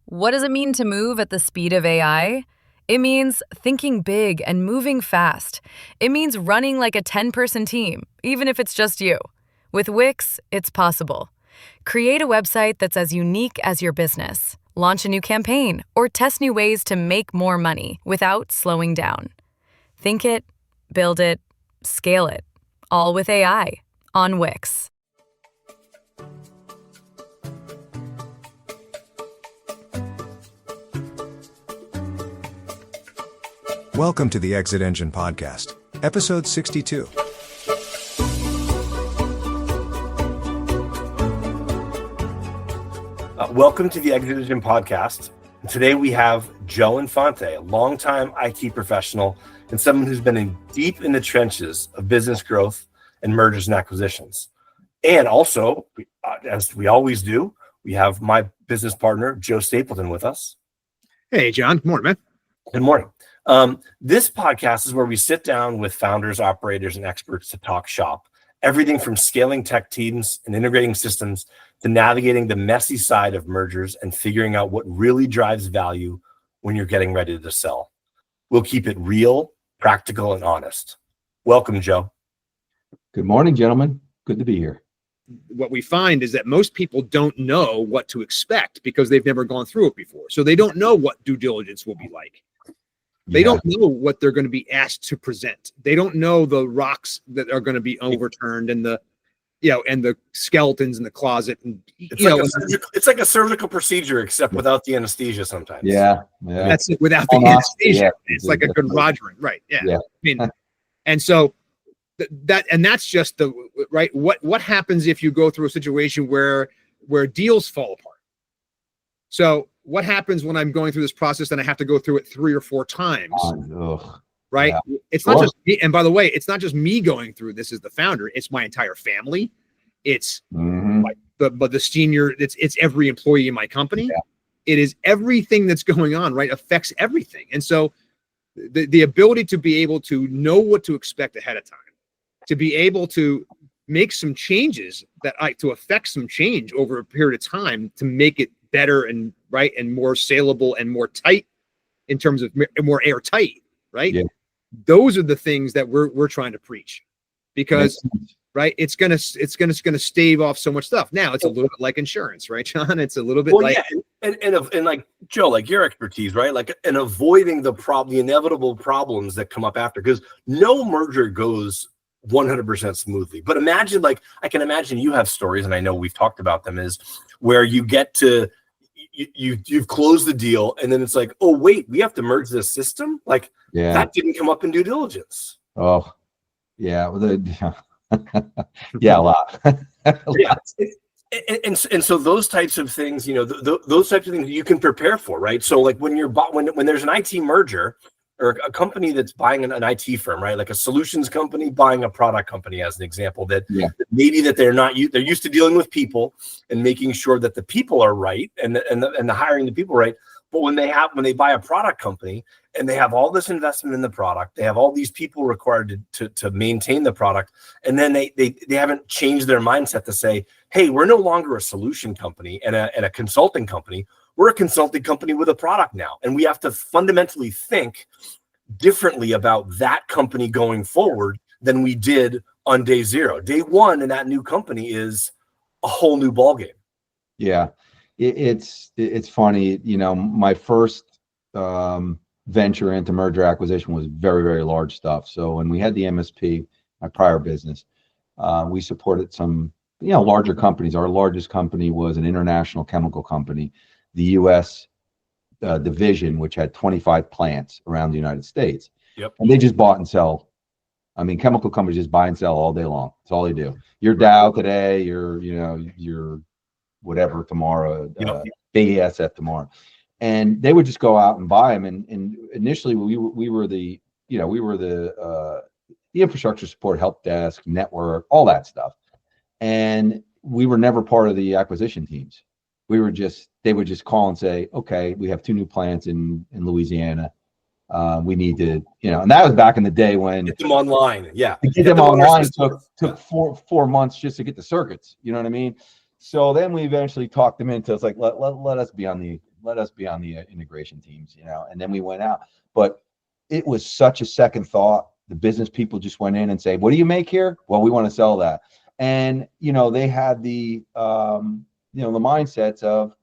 What does it mean to move at the speed of AI? It means thinking big and moving fast. It means running like a 10-person team, even if it's just you. With Wix, it's possible. Create a website that's as unique as your business. Launch a new campaign or test new ways to make more money without slowing down. Think it, build it, scale it, all with AI on Wix. Welcome to the Exit Engine Podcast, episode 62. Welcome to the Exit Engine Podcast. Today we have Joe Infante, a longtime IT professional and someone who's been deep in the trenches of business growth and mergers and acquisitions. And also, as we always do, we have my business partner, Joe Stapleton, with us. Hey, John. Good morning, man. Good morning. This podcast is where we sit down with founders, operators, and experts to talk shop. Everything from scaling tech teams and integrating systems to navigating the messy side of mergers and figuring out what really drives value when you're getting ready to sell. We'll keep it real, practical, and honest. Welcome, Joe. Good morning, gentlemen. Good to be here. What we find is that most people don't know what to expect because they've never gone through it before. So they don't know what due diligence will be like. They don't know what they're going to be asked to present. They don't know the rocks that are going to be overturned and the skeletons in the closet. And it's like a surgical procedure, except without the anesthesia sometimes. Yeah. That's it, without the anesthesia. Yeah. It's like a good Rogering, right? Yeah. I mean, and so that's just the right. What happens if you go through a situation where deals fall apart? So what happens when I'm going through this process and I have to go through it 3 or 4 times? Right? Yeah. It's not just me. And by the way, it's not just me going through this as the founder. It's my entire family. It's like the senior. It's every employee in my company. Yeah. It is everything that's going on. Right? Affects everything. And so the ability to be able to know what to expect ahead of time, to be able to make some changes to affect some change over a period of time to make it better and right and more saleable and more tight in terms of more airtight, right? Yeah. Those are the things that we're trying to preach, because right, it's gonna stave off so much stuff. Now it's a little bit like insurance, right, John? It's a little bit and like Joe, like your expertise, right? Like and avoiding the inevitable problems that come up after, because no merger goes 100% smoothly. But imagine, like, I can imagine you have stories, and I know we've talked about them, is where you get to you've closed the deal, and then it's like, oh wait, we have to merge this system. Like that didn't come up in due diligence. Oh, yeah, yeah, a lot. And so those types of things, those types of things you can prepare for, right? So like when there's an IT merger, or a company that's buying an IT firm, right? Like a solutions company buying a product company, as an example, that maybe that they're used to dealing with people and making sure that the people are right and the hiring the people right. But when they buy a product company and they have all this investment in the product, they have all these people required to maintain the product, and then they haven't changed their mindset to say, hey, we're no longer a solution company and a consulting company. We're a consulting company with a product now, and we have to fundamentally think differently about that company going forward than we did on day 0. Day 1 in that new company is a whole new ballgame. Yeah, it's funny. My first venture into merger acquisition was very, very large stuff. So when we had the MSP, my prior business, we supported some larger companies. Our largest company was an international chemical company. The U.S. Division, which had 25 plants around the United States. Yep. And they just bought and sell. I mean, chemical companies just buy and sell all day long. That's all they do. Your Dow today, your whatever tomorrow, BASF tomorrow. And they would just go out and buy them. And initially we were the infrastructure support, help desk, network, all that stuff. And we were never part of the acquisition teams. They would just call and say, okay, we have 2 new plants in Louisiana. We need to, and that was back in the day when get them online. Yeah. To get them online took 4 months just to get the circuits. You know what I mean? So then we eventually talked them into, it's like, let us be on the let us be on the integration teams, and then we went out. But it was such a second thought. The business people just went in and say, what do you make here? Well, we want to sell that. And, they had the, the mindsets of,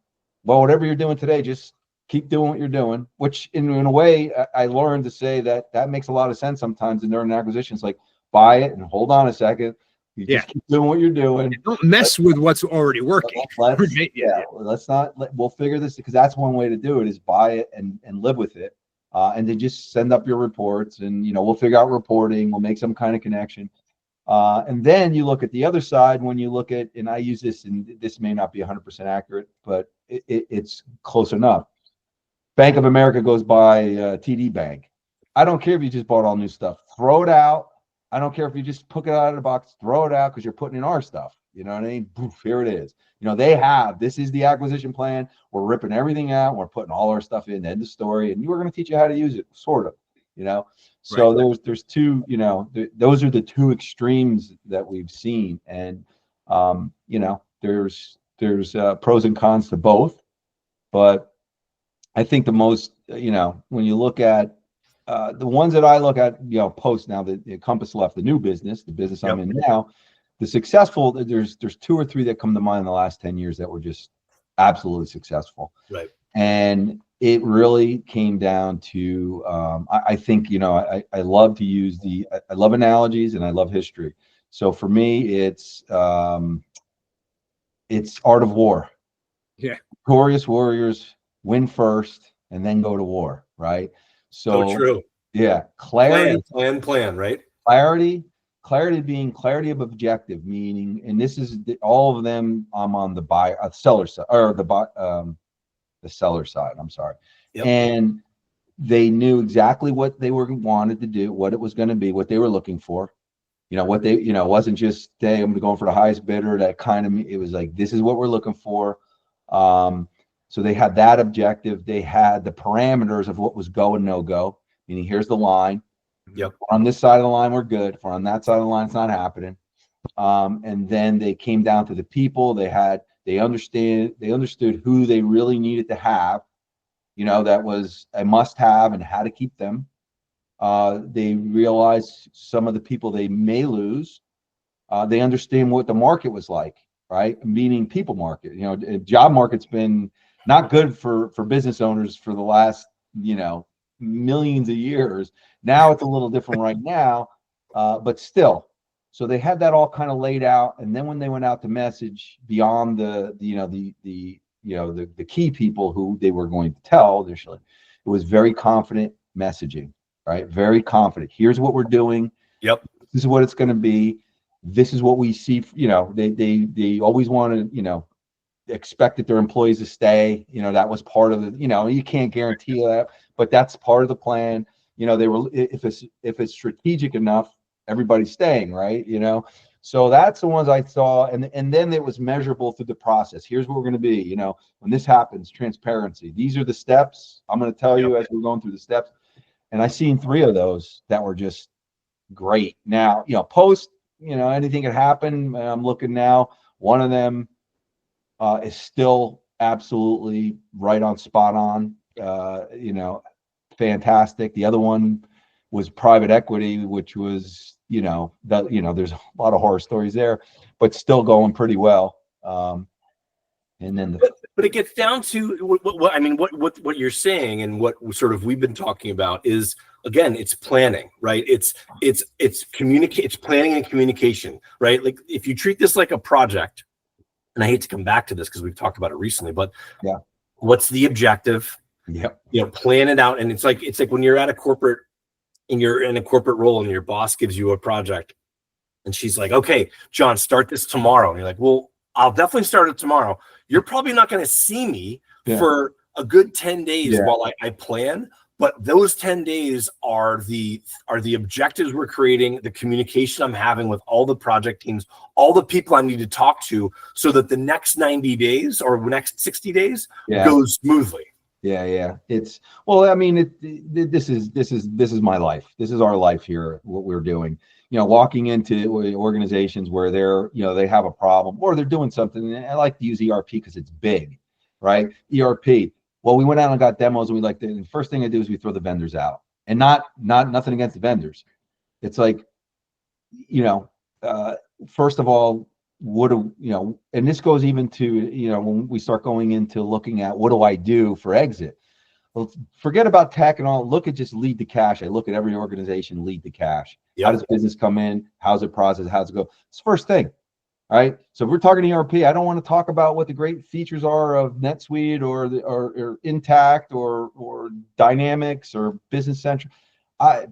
well, whatever you're doing today, just keep doing what you're doing, which in a way I learned to say that makes a lot of sense sometimes. And during acquisitions, like buy it and hold on a second. You just keep doing what you're doing. Don't mess with what's already working. We'll figure this, because that's one way to do it, is buy it and live with it. And then just send up your reports, and, we'll figure out reporting. We'll make some kind of connection. And then you look at the other side when you look at, and I use this, and this may not be 100% accurate, but it's close enough. Bank of America goes by TD Bank. I don't care if you just bought all new stuff. Throw it out. I don't care if you just took it out of the box. Throw it out, because you're putting in our stuff. You know what I mean? Poof, here it is. This is the acquisition plan. We're ripping everything out. We're putting all our stuff in. End of story. And we're going to teach you how to use it, sort of. So right. There's two. Those are the two extremes that we've seen, and there's pros and cons to both. But I think the most, when you look at the ones that I look at, post now that Compass left the new business, the business I'm in now, the successful, there's 2 or 3 that come to mind in the last 10 years that were just absolutely successful. Right. And it really came down to, I think, I love to use I love analogies and I love history. So for me, it's Art of War. Yeah. Victorious warriors win first and then go to war, right? So true. Yeah. Clarity. Plan, right? Clarity being clarity of objective, meaning, and this is all of them. I'm on the seller side, or the seller side. I'm sorry. Yep. And they knew exactly what they wanted to do, what it was going to be, what they were looking for. What they, it wasn't just, hey, I'm going for the highest bidder. That kind of, it was like, this is what we're looking for. So they had that objective. They had the parameters of what was go and no go, meaning here's the line. Yep. On this side of the line, we're good. If we're on that side of the line, it's not happening. And then they came down to the people. They understood who they really needed to have. That was a must-have, and how to keep them. They realized some of the people they may lose. They understand what the market was like, right? Meaning people market. Job market's been not good for business owners for the last, millions of years. Now it's a little different right now, but still. So they had that all kind of laid out, and then when they went out to message beyond the key people who they were going to tell initially, it was very confident messaging, right? Very confident. Here's what we're doing. Yep. This is what it's going to be. This is what we see. They always want to, expected their employees to stay. That was part of the, you can't guarantee that, but that's part of the plan. They were, if it's strategic enough, everybody's staying, right? So that's the ones I saw. And then it was measurable through the process. Here's what we're going to be, when this happens, transparency. These are the steps I'm going to tell you as we're going through the steps. And I seen 3 of those that were just great. Now, post, anything could happen. I'm looking now, one of them is still absolutely right on, spot on, fantastic. The other one was private equity, which was, there's a lot of horror stories there, but still going pretty well. And then, but it gets down to what you're saying, and what sort of we've been talking about is, again, it's planning, right? It's planning and communication, right? Like if you treat this like a project, and I hate to come back to this because we've talked about it recently, but yeah, what's the objective? Yep. Plan it out. And it's like when you're at a corporate, and you're in a corporate role, and your boss gives you a project, and she's like, okay, John, start this tomorrow. And you're like, well, I'll definitely start it tomorrow. You're probably not going to see me for a good 10 days while I plan. But those 10 days are the objectives we're creating, the communication I'm having with all the project teams, all the people I need to talk to, so that the next 90 days or next 60 days goes smoothly. Yeah. It's, well, I mean, this is my life. This is our life here, what we're doing. Walking into organizations where they have a problem or they're doing something. And I like to use ERP because it's big, right? ERP. Well, we went out and got demos, and the first thing I do is we throw the vendors out, and nothing against the vendors. It's like, first of all, and this goes even to, when we start going into looking at what do I do for exit? Well, forget about tech and all. Look at just lead to cash. I look at every organization, lead to cash. Yep. How does business come in? How's it processed? How's it go? It's the first thing. All right. So if we're talking ERP, I don't want to talk about what the great features are of NetSuite or Intact or Dynamics or Business Central.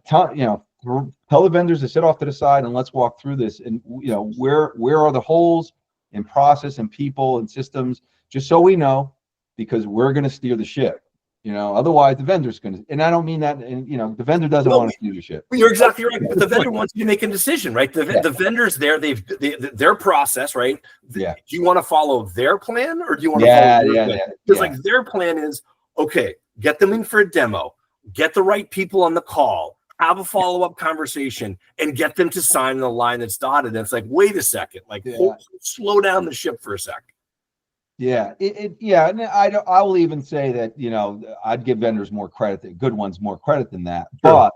Tell the vendors to sit off to the side and let's walk through this. And where are the holes in process and people and systems, just so we know, because we're going to steer the ship. Otherwise the vendor's going to, and I don't mean that, and the vendor doesn't want to steer the ship. You're exactly right. But the vendor wants you to make a decision, right? The vendor's there, their process, right? Yeah. Do you want to follow their plan or do you want to follow their plan? Because like their plan is, okay, get them in for a demo, get the right people on the call, have a follow-up conversation, and get them to sign the line that's dotted. And it's like, wait a second, slow down the ship for a second. Yeah, and I will even say that I'd give vendors more credit, good ones more credit than that. Sure.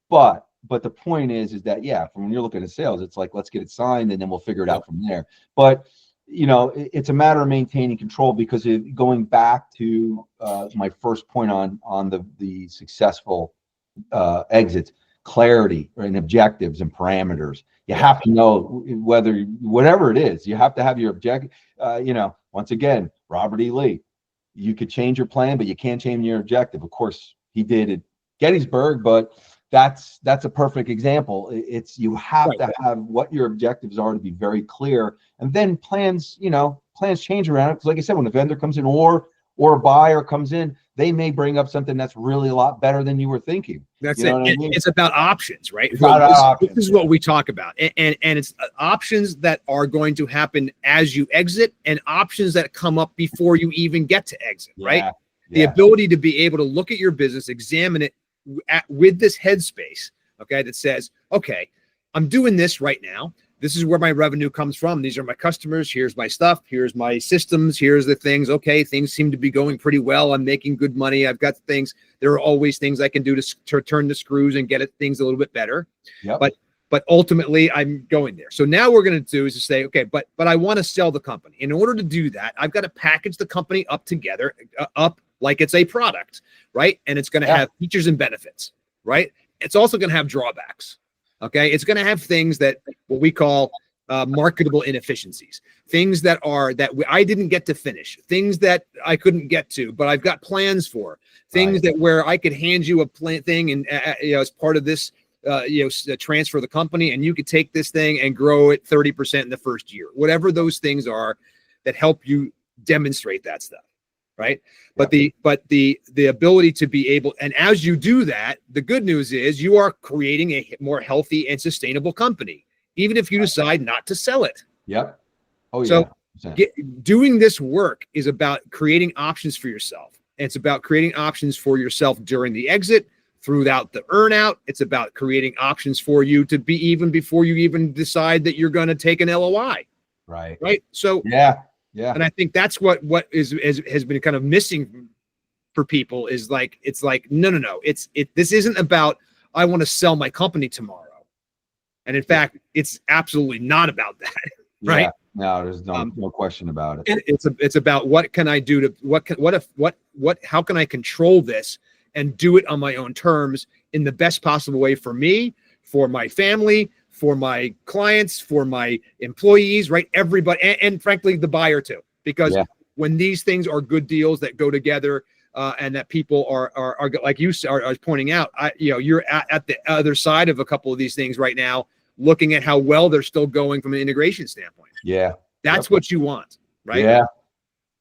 But the point is that from when you're looking at sales, it's like, let's get it signed and then we'll figure it out from there. But it's a matter of maintaining control, because going back to my first point on the successful exits, clarity and objectives and parameters. You have to know whatever it is, you have to have your objective. Once again, Robert E. Lee, you could change your plan, but you can't change your objective. Of course, he did at Gettysburg, but that's a perfect example. It's you have to have what your objectives are to be very clear, and then plans change around it. Because like I said, when a vendor comes in or a buyer comes in, they may bring up something that's really a lot better than you were thinking. That's it. It's about options, right? This is what we talk about. And it's options that are going to happen as you exit and options that come up before you even get to exit, right? Yeah. The ability to be able to look at your business, examine it with this headspace, okay, that says, okay, I'm doing this right now. This is where my revenue comes from. These are my customers. Here's my stuff. Here's my systems. Here's the things. Okay, things seem to be going pretty well. I'm making good money. I've got things. There are always things I can do to turn the screws and get things a little bit better. Yep. But ultimately, I'm going there. So now what we're going to do is to say, okay, but I want to sell the company. In order to do that, I've got to package the company up together, up like it's a product, right? And it's going to have features and benefits, right? It's also going to have drawbacks. Okay, it's going to have things that what we call marketable inefficiencies, things that I didn't get to finish, things that I couldn't get to, but I've got plans for, things that where I could hand you a plan thing and as part of this transfer of the company, and you could take this thing and grow it 30% in the first year, whatever those things are that help you demonstrate that stuff. Right. But the ability to be able, and as you do that, the good news is you are creating a more healthy and sustainable company, even if you decide not to sell it. Yep. Oh, so doing this work is about creating options for yourself. It's about creating options for yourself during the exit, throughout the earnout. It's about creating options for you to be even before you even decide that you're going to take an LOI. Right. Right. So yeah. And I think that's what has been kind of missing for people is like, it's like, no. This isn't about, I want to sell my company tomorrow. And in fact, it's absolutely not about that. Right. Yeah. No, there's no question about it. It's about what can I do how can I control this and do it on my own terms in the best possible way for me, for my family, for my clients, for my employees, right? Everybody, and frankly, the buyer too, because when these things are good deals that go together, and that people are like you are pointing out, you're at the other side of a couple of these things right now, looking at how well they're still going from an integration standpoint. Yeah, that's what you want, right? Yeah,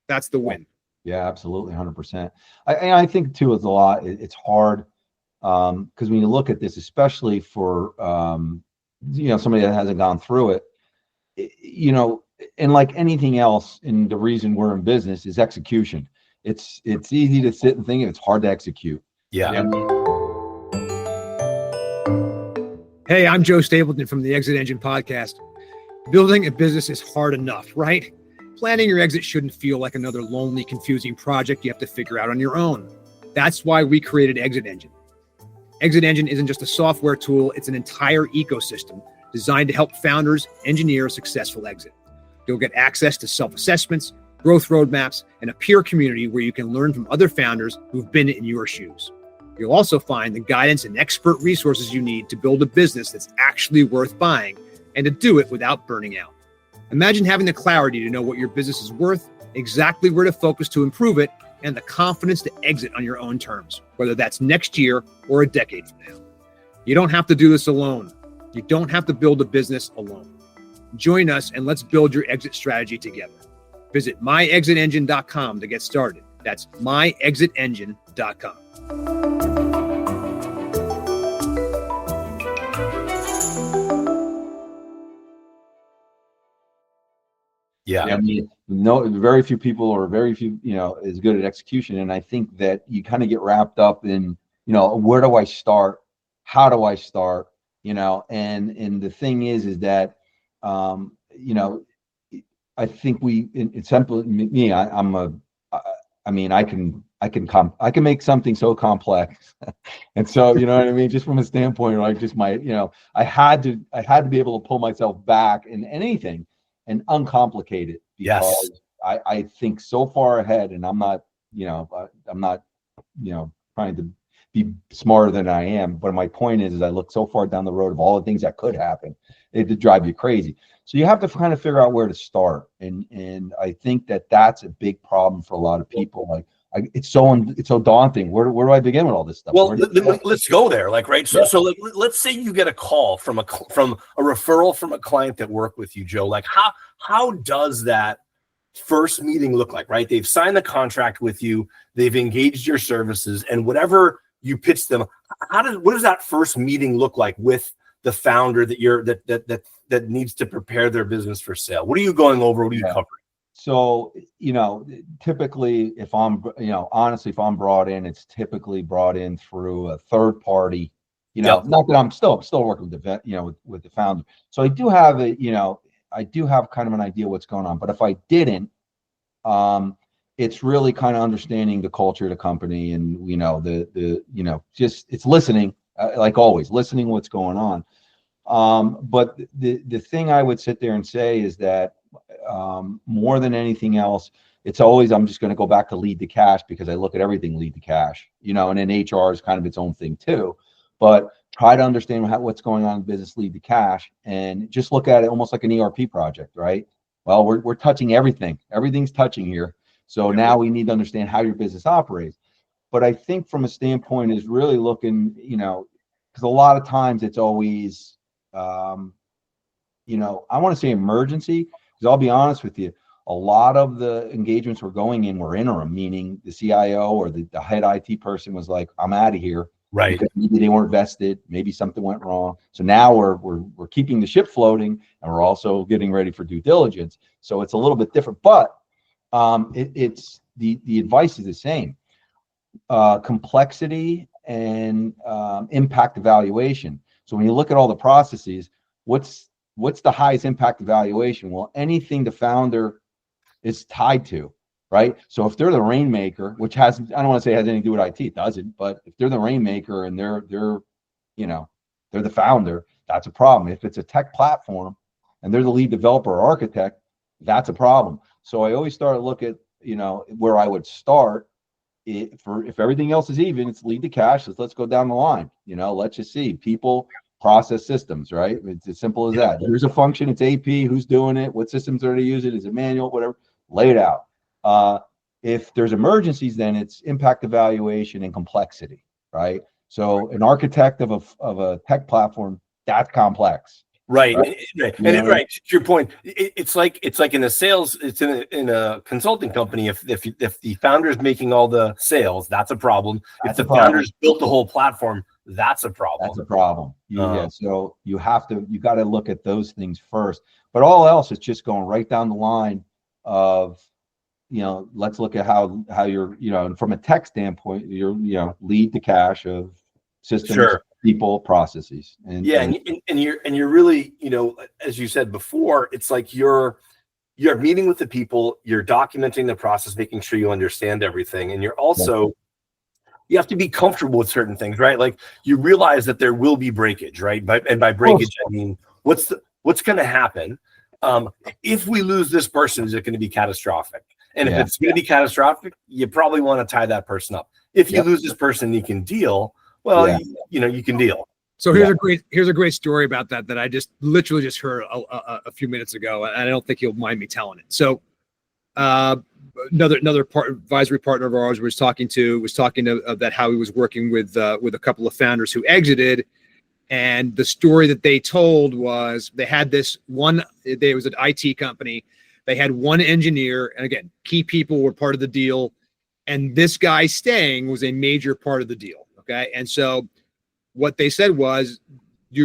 that's the win. Yeah, absolutely, 100%. I think too, it's a lot. It's hard because when you look at this, especially for somebody that hasn't gone through it, and like anything else, and the reason we're in business is execution. It's easy to sit and think, and it's hard to execute. Yeah. Hey, I'm Joe Stapleton from the Exit Engine podcast. Building a business is hard enough, right? Planning your exit shouldn't feel like another lonely, confusing project you have to figure out on your own. That's why we created Exit Engine. Exit Engine isn't just a software tool, it's an entire ecosystem designed to help founders engineer a successful exit. You'll get access to self-assessments, growth roadmaps, and a peer community where you can learn from other founders who've been in your shoes. You'll also find the guidance and expert resources you need to build a business that's actually worth buying and to do it without burning out. Imagine having the clarity to know what your business is worth, exactly where to focus to improve it, and the confidence to exit on your own terms, whether that's next year or a decade from now. You don't have to do this alone. You don't have to build a business alone. Join us and let's build your exit strategy together. Visit myexitengine.com to get started. That's myexitengine.com. Yeah. I mean, very few people or very few, is good at execution. And I think that you kind of get wrapped up in, where do I start? How do I start? And the thing is that, I think it's simple. Me, I can make something so complex. And so, you know what I mean? Just from a standpoint, like just I had to be able to pull myself back in anything and uncomplicate it, because I think so far ahead, and I'm not trying to be smarter than I am. But my point is I look so far down the road of all the things that could happen, it'd drive you crazy. So you have to kind of figure out where to start. And I think that's a big problem for a lot of people. Like, it's so daunting. Where do I begin with all this stuff? Well, let's go there. So let's say you get a call from a referral from a client that worked with you, Joe. Like, how does that first meeting look like? Right? They've signed the contract with you. They've engaged your services, and whatever you pitch them, what does that first meeting look like with the founder that needs to prepare their business for sale? What are you going over? What are you covering? So, typically if I'm brought in, it's typically brought in through a third party, not that I'm still working with with the founder. So I do have kind of an idea what's going on, but if I didn't, it's really kind of understanding the culture of the company and, just it's listening, like always, listening what's going on. But the thing I would sit there and say is that, more than anything else, it's always, I'm just going to go back to lead to cash, because I look at everything lead to cash, and then HR is kind of its own thing too, but try to understand what's going on in business lead to cash, and just look at it almost like an ERP project, right? Well, we're touching everything. Everything's touching here. So now we need to understand how your business operates. But I think from a standpoint is really looking, because a lot of times it's always, I want to say emergency, because I'll be honest with you, a lot of the engagements we're going in were interim, meaning the CIO or the head IT person was like, I'm out of here. Right. Because maybe they weren't vested, maybe something went wrong. So now we're keeping the ship floating, and we're also getting ready for due diligence. So it's a little bit different, but it's the advice is the same. Complexity and impact evaluation. So when you look at all the processes, what's the highest impact evaluation? Well, anything the founder is tied to, right? So if they're the rainmaker, which I don't want to say it has anything to do with IT, it doesn't, but if they're the rainmaker and they're the founder, that's a problem. If it's a tech platform and they're the lead developer or architect, that's a problem. So I always start to look at, where I would start. If everything else is even, it's lead to cash. Let's go down the line. Let's just see people, process, systems, right? It's as simple as that. Here's a function. It's AP. Who's doing it? What systems are they using? Is it manual? Whatever. Lay it out. If there's emergencies, then it's impact evaluation and complexity, right? So an architect of a tech platform, that's complex. Right. Right. To your point, it's like in a sales, it's in a consulting company. If the founder's making all the sales, that's a problem. If the founders built the whole platform, that's a problem. That's a problem. Yeah. So you got to look at those things first, but all else is just going right down the line of, let's look at how you're, from a tech standpoint, you're, lead to cash of systems, sure, people, processes. And you're really, as you said before, it's like you're you're meeting with the people, you're documenting the process, making sure you understand everything, and you're also you have to be comfortable with certain things, right? Like you realize that there will be breakage, right? And by breakage, I mean what's going to happen if we lose this person? Is it going to be catastrophic? And if it's going to be catastrophic, you probably want to tie that person up. If you lose this person, you can deal. Well, you can deal. So here's a great story about that I just literally just heard a few minutes ago, and I don't think you'll mind me telling it. So another advisory partner of ours was talking about how he was working with a couple of founders who exited, and the story that they told was they had this one. There was an IT company. They had one engineer, and again, key people were part of the deal, and this guy staying was a major part of the deal. Okay, and so what they said was,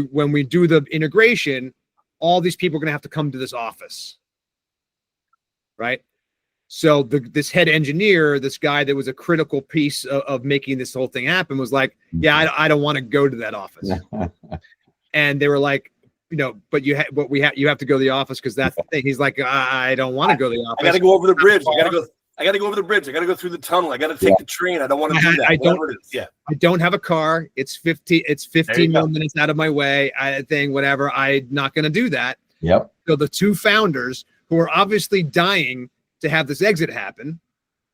when we do the integration, all these people are going to have to come to this office, right? So this head engineer, this guy that was a critical piece of making this whole thing happen, was like, yeah, I don't want to go to that office. And they were like, but you have to go to the office because that's the thing. He's like, I don't want to go to the office. I got to go over the bridge. I got to go over the bridge. I got to go through the tunnel. I got to take the train. I don't want to do that. I don't have a car. It's 15 more minutes out of my way. Whatever. I'm not going to do that. Yep. So the two founders, who are obviously dying to have this exit happen,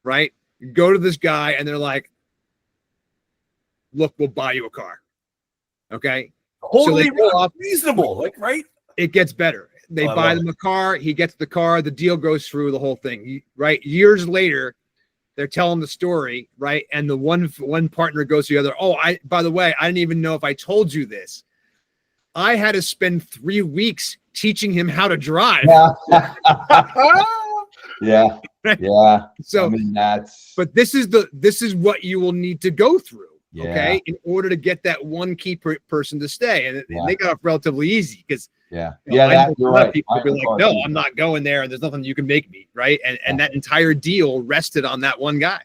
right, go to this guy and they're like, look, we'll buy you a car. Okay. Totally reasonable. Like, right. It gets better. They buy them a car. He gets the car. The deal goes through, the whole thing. Right. Years later, they're telling the story. Right. And the one partner goes to the other. Oh, by the way, I didn't even know if I told you this. I had to spend 3 weeks teaching him how to drive. Yeah. So, I mean, but this is what you will need to go through. Okay. In order to get that one key person to stay. And they got off relatively easy because you're right. People will be like, no, I'm not going there. And there's nothing you can make me. Right. And that entire deal rested on that one guy.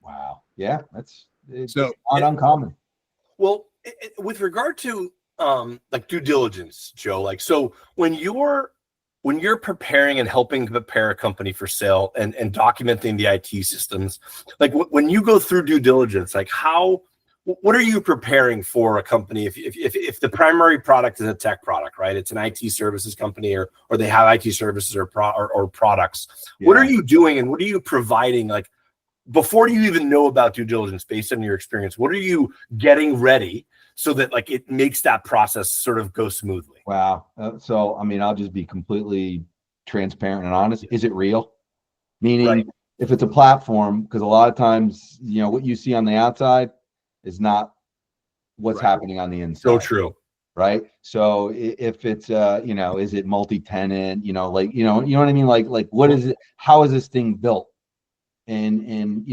Wow. Yeah. It's not uncommon. Well, with regard to like due diligence, Joe, like, so when you're preparing and helping to prepare a company for sale and documenting the IT systems, like when you go through due diligence, like what are you preparing for a company if the primary product is a tech product, right? It's an IT services company or they have IT services or products. Yeah. What are you doing and what are you providing, like, before you even know about due diligence, based on your experience? What are you getting ready so that, like, it makes that process sort of go smoothly? Wow. So, I mean, I'll just be completely transparent and honest. Is it real? Meaning, if it's a platform, because a lot of times, what you see on the outside is not what's happening on the inside. So true. Right. So if it's, is it multi-tenant, you know what I mean? Like, what is it? How is this thing built? And,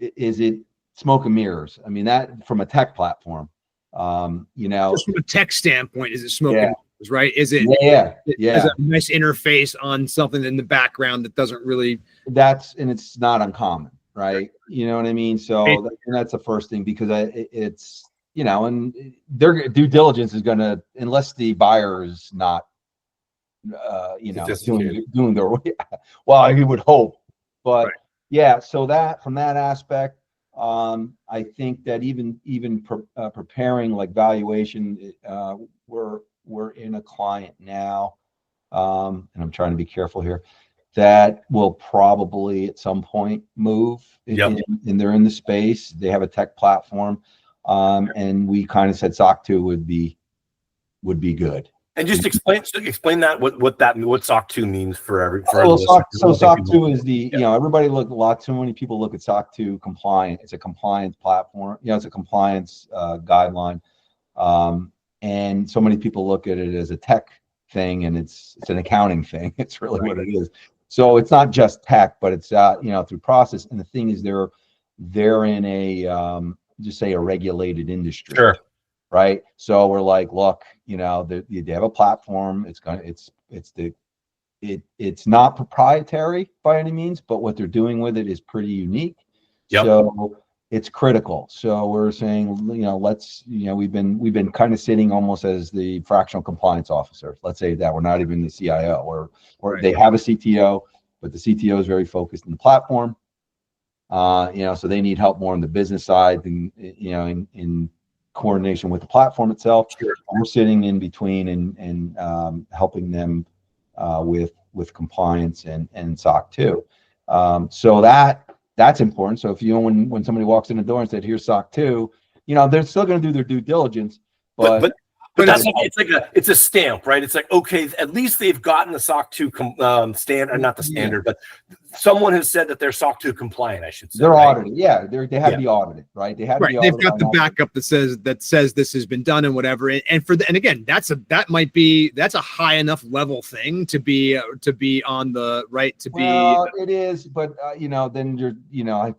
is it smoke and mirrors? I mean, that from a tech platform, just from a tech standpoint, is it smoke and mirrors, right? Is it, is a nice interface on something in the background that doesn't really, and it's not uncommon, right? You know what I mean? So that's the first thing, because it's, and their due diligence is going to, unless the buyer is not, doing their, well, you would hope, but so that from that aspect, I think that even preparing like valuation, we're in a client now, and I'm trying to be careful here, that will probably at some point move, and they're in the space. They have a tech platform, and we kind of said SOC 2 would be good. And just explain that what SOC 2 means for SOC 2 is too many people look at SOC 2 compliant. It's a compliance platform. It's a compliance guideline, and so many people look at it as a tech thing, and it's an accounting thing. It's really what it is. So it's not just tech, but it's through process. And the thing is, they're in a just say a regulated industry. Sure. Right. So we're like, look, they have a platform. It's not proprietary by any means, but what they're doing with it is pretty unique. Yep. So it's critical. So we're saying, we've been kind of sitting almost as the fractional compliance officer. Let's say that we're not even the CIO, or Right. They have a CTO, but the CTO is very focused on the platform. So they need help more on the business side, and in coordination with the platform itself. Sure. We're sitting in between and helping them with compliance and SOC 2. So that's important. So if when somebody walks in the door and said, "Here's SOC 2," they're still going to do their due diligence, but that's it's a stamp, right? It's like, okay, at least they've gotten the SOC 2 standard, not the standard, but someone has said that they're SOC 2 compliant, I should say. They're audited. Yeah, they have to be audited, right? They have to be audited. They've got the backup that says this has been done and whatever. And again, that's a high enough level thing to be on the right to be. Well, it is, but then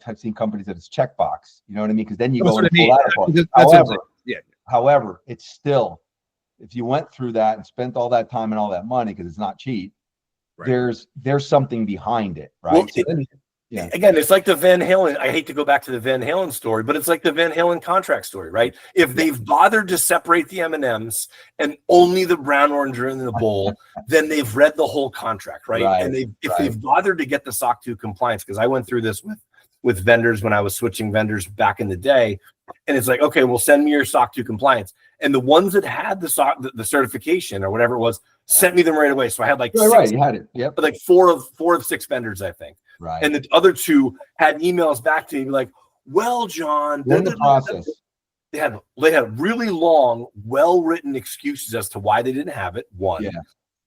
I've seen companies that it's checkbox. You know what I mean? Because then you go and pull that apart. However, it's still, if you went through that and spent all that time and all that money, because it's not cheap, right, there's something behind it, right? Well, again, it's like the Van Halen. I hate to go back to the Van Halen story, but it's like the Van Halen contract story, right? If they've bothered to separate the M&Ms and only the brown, orange are in the bowl, then they've read the whole contract, right? And if they've bothered to get the SOC 2 compliance, because I went through this with vendors when I was switching vendors back in the day. And it's like, okay, well, send me your SOC 2 compliance. And the ones that had the certification or whatever it was sent me them right away. So I had like six, you had it. Yep. Like four of six vendors, I think. Right. And the other two had emails back to me like, well, John, in the process. They had really long, well-written excuses as to why they didn't have it, one. Yeah.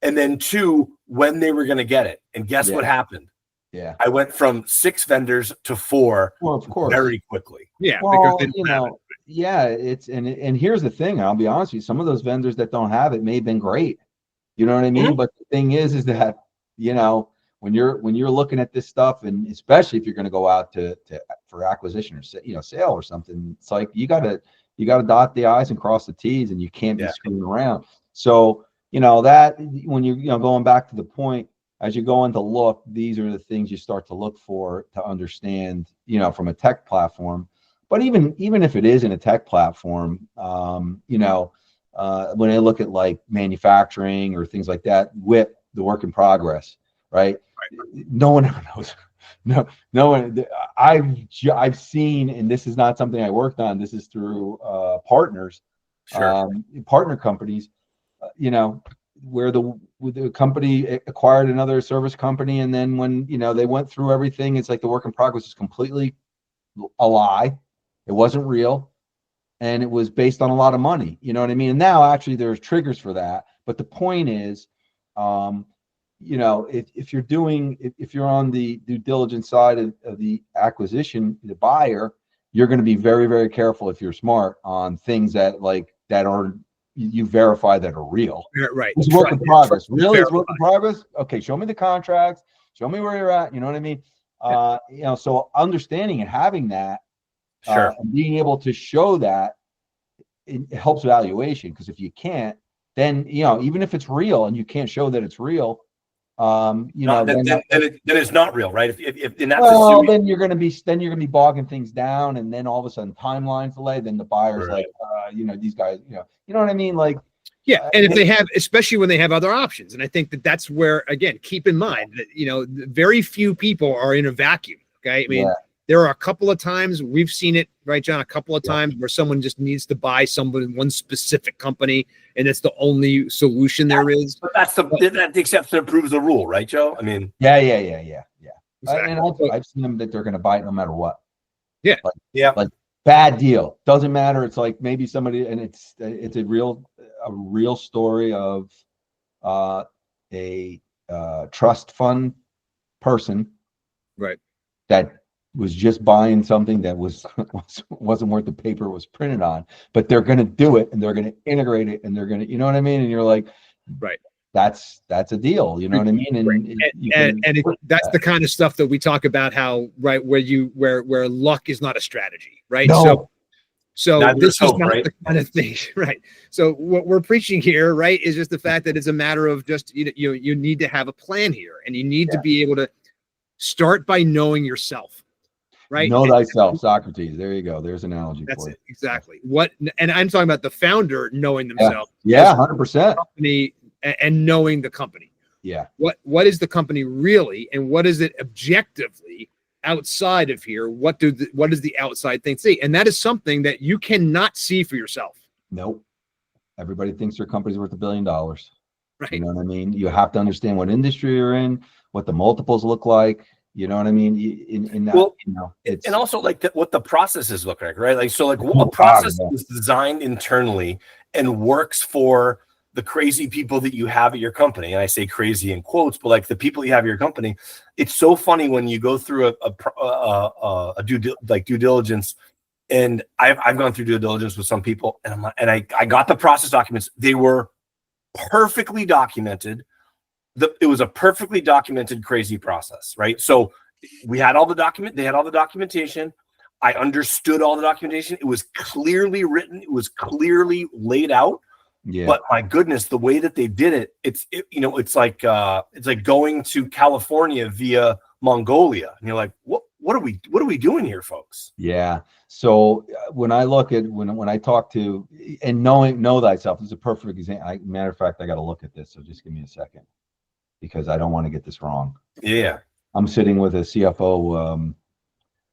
And then two, when they were going to get it. And guess what happened? Yeah. I went from 6 vendors to 4 of course. Very quickly. Yeah. Well, it's and here's the thing, I'll be honest with you, some of those vendors that don't have it may have been great. You know what I mean? Mm-hmm. But the thing is that, when you're looking at this stuff, and especially if you're going to go out for acquisition or sale or something, it's like you gotta dot the I's and cross the T's, and you can't be screwing around. So, that when you're going back to the point, as you go in to look, these are the things you start to look for to understand, from a tech platform. But even if it isn't a tech platform, when I look at like manufacturing or things like that, WIP, the work in progress, right? No one ever knows. No one. I've seen, and this is not something I worked on. This is through partners, partner companies. Where the company acquired another service company, and then when they went through everything, it's like the work in progress is completely a lie. It wasn't real, and it was based on a lot of money. You know what I mean? And now actually there's triggers for that. But the point is, if you're on the due diligence side of the acquisition, the buyer, you're going to be very, very careful if you're smart on things that are. You verify that are real. Right. It's work in progress. Really? It's work in progress? Okay, show me the contracts. Show me where you're at. You know what I mean? So understanding and having that, and being able to show that, it helps valuation. Because if you can't, then, even if it's real and you can't show that it's real, then it's not real, right? If then you're going to be bogging things down, and then all of a sudden timelines delay. Then the buyer's like, these guys, you know what I mean? Like, yeah. And if they have, especially when they have other options, and I think that's where, again, keep in mind that very few people are in a vacuum. Okay, I mean, there are a couple of times we've seen it, right, John? A couple of times where someone just needs to buy one specific company, and it's the only solution there is. But that's the exception that proves the rule, right, Joe? I mean, yeah. Exactly. And also, I've seen them that they're going to buy it no matter what. Yeah, like bad deal, doesn't matter. It's like maybe somebody, and it's a real story of a trust fund person, right, that was just buying something that wasn't worth the paper it was printed on, but they're going to do it, and they're going to integrate it, and they're going to, you know what I mean? And you're like, right, that's a deal, you know what I mean? And that's the kind of stuff that we talk about, how, right, where luck is not a strategy, right? No. So this is not the kind of thing, right? So what we're preaching here, right, is just the fact that it's a matter of just, you need to have a plan here, and you need to be able to start by knowing yourself. right? Know thyself, Socrates. There you go. There's an analogy That's for you. it, exactly. And I'm talking about the founder knowing themselves. Yeah, 100%. Company and knowing the company. Yeah. What is the company really, and what is it objectively outside of here? What does the outside thing see? And that is something that you cannot see for yourself. Nope. Everybody thinks their company's worth $1 billion. Right. You know what I mean? You have to understand what industry you're in, what the multiples look like. You know what I mean? In that, Well, you know, it's, and also like what the processes look like, right? Like, so like a process is designed internally and works for the crazy people that you have at your company. And I say crazy in quotes, but like the people you have at your company, it's so funny when you go through a due diligence. And I've gone through due diligence with some people, and I got the process documents. They were perfectly documented. It was a perfectly documented crazy process, right? So we had all the they had all the documentation. I understood all the documentation. It was clearly written. It was clearly laid out. yeah. But my goodness, the way that they did it, it's like going to California via Mongolia. And you're like, what are we doing here, folks? Yeah. So when I look at when I talk to, and know thyself is a perfect example. Matter of fact, I got to look at this. So just give me a second, because I don't want to get this wrong. Yeah. I'm sitting with a CFO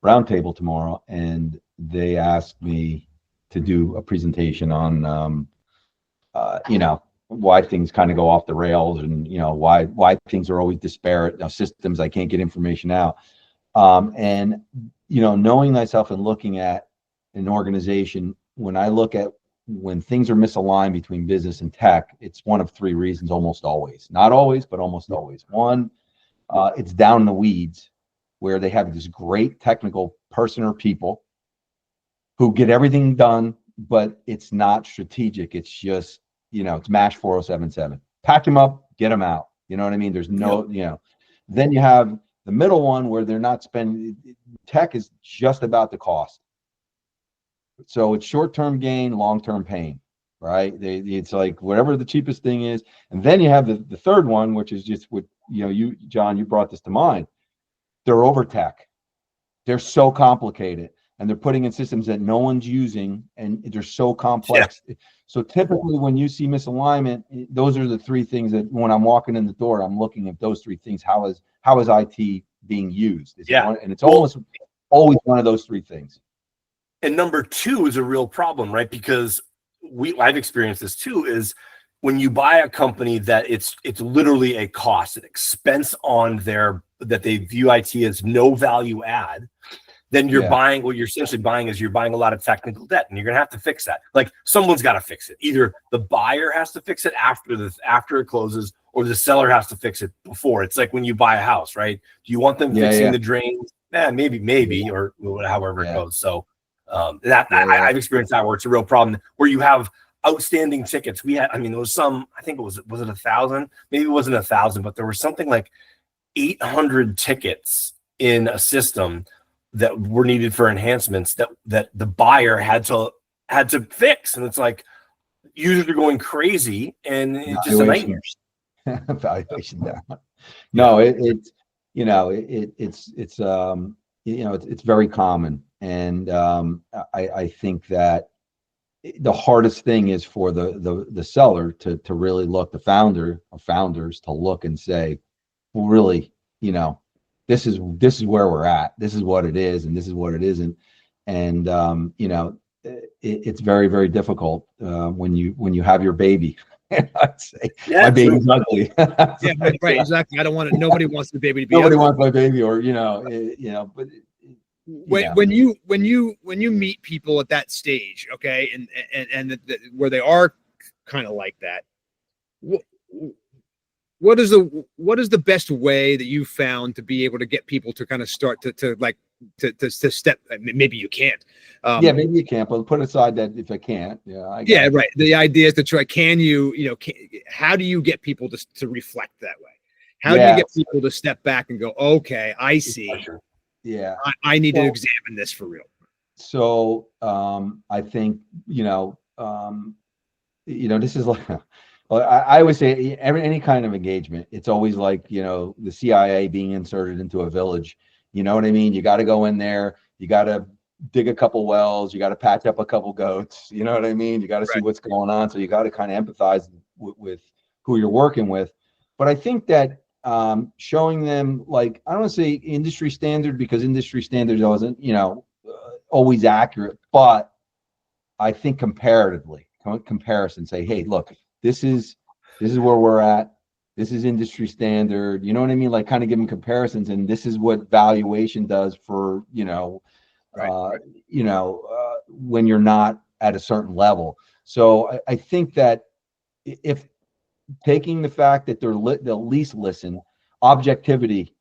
roundtable tomorrow, and they asked me to do a presentation on, why things kind of go off the rails, and why things are always disparate. Systems, I can't get information out, and knowing thyself and looking at an organization. When I look at when things are misaligned between business and tech, it's one of three reasons, almost always. Not always, but almost always. One, it's down in the weeds, where they have this great technical person or people who get everything done, but it's not strategic. It's just, it's MASH 4077. Pack them up, get them out. You know what I mean? There's no, Then you have the middle one where they're not spending. Tech is just about the cost. So it's short-term gain, long-term pain, right? It's like whatever the cheapest thing is. And then you have the third one, which is just what, you, John, you brought this to mind. They're over tech. They're so complicated, and they're putting in systems that no one's using, and they're so complex. Yeah. So typically when you see misalignment, those are the three things that when I'm walking in the door, I'm looking at those three things. How is IT being used? And it's almost always one of those three things. And number two is a real problem, right? Because I've experienced this too, is when you buy a company that it's literally a cost, an expense on that they view IT as no value add, then you're buying, what you're essentially buying is you're buying a lot of technical debt, and you're going to have to fix that. Like, someone's got to fix it. Either the buyer has to fix it after it closes, or the seller has to fix it before. It's like when you buy a house, right? Do you want them fixing the drains? Maybe, or however it goes. So I've experienced that where it's a real problem, where you have outstanding tickets. There was some, I think was it 1,000? Maybe it wasn't 1,000, but there was something like 800 tickets in a system that were needed for enhancements that the buyer had to fix. And it's like, users are going crazy, and it's just a nightmare. Valuation down. No, it's very common. And I think that the hardest thing is for the seller to really look, the founder or founders to look and say, well, really, this is where we're at. This is what it is, and this is what it isn't. And it's very, very difficult when you have your baby. I'd say my baby's ugly. Right, exactly. I don't want it. Nobody wants the baby to be. Nobody ugly. wants my baby, or but. When you meet people at that stage, okay, and where they are kind of like that, what is the best way that you found to be able to get people to kind of start to step? Maybe you can't. Maybe you can't, but put aside that if I can't, right. The idea is to try. How do you get people to reflect that way? How do you get people to step back and go, okay, I see. Yeah, I need to examine this for real. So I think this is like I always say any kind of engagement. It's always like the CIA being inserted into a village. You know what I mean? You got to go in there. you got to dig a couple wells, you got to patch up a couple goats, you know what I mean? You got to see what's going on. So you got to kind of empathize with who you're working with. But I think that showing them, like, I don't want to say industry standard, because industry standard wasn't, always accurate, but I think comparatively, comparison, say, hey, look, this is where we're at. This is industry standard. You know what I mean? Like, kind of give them comparisons, and this is what valuation does for, when you're not at a certain level. So I think that if taking the fact that they'll at least listen, objectivity,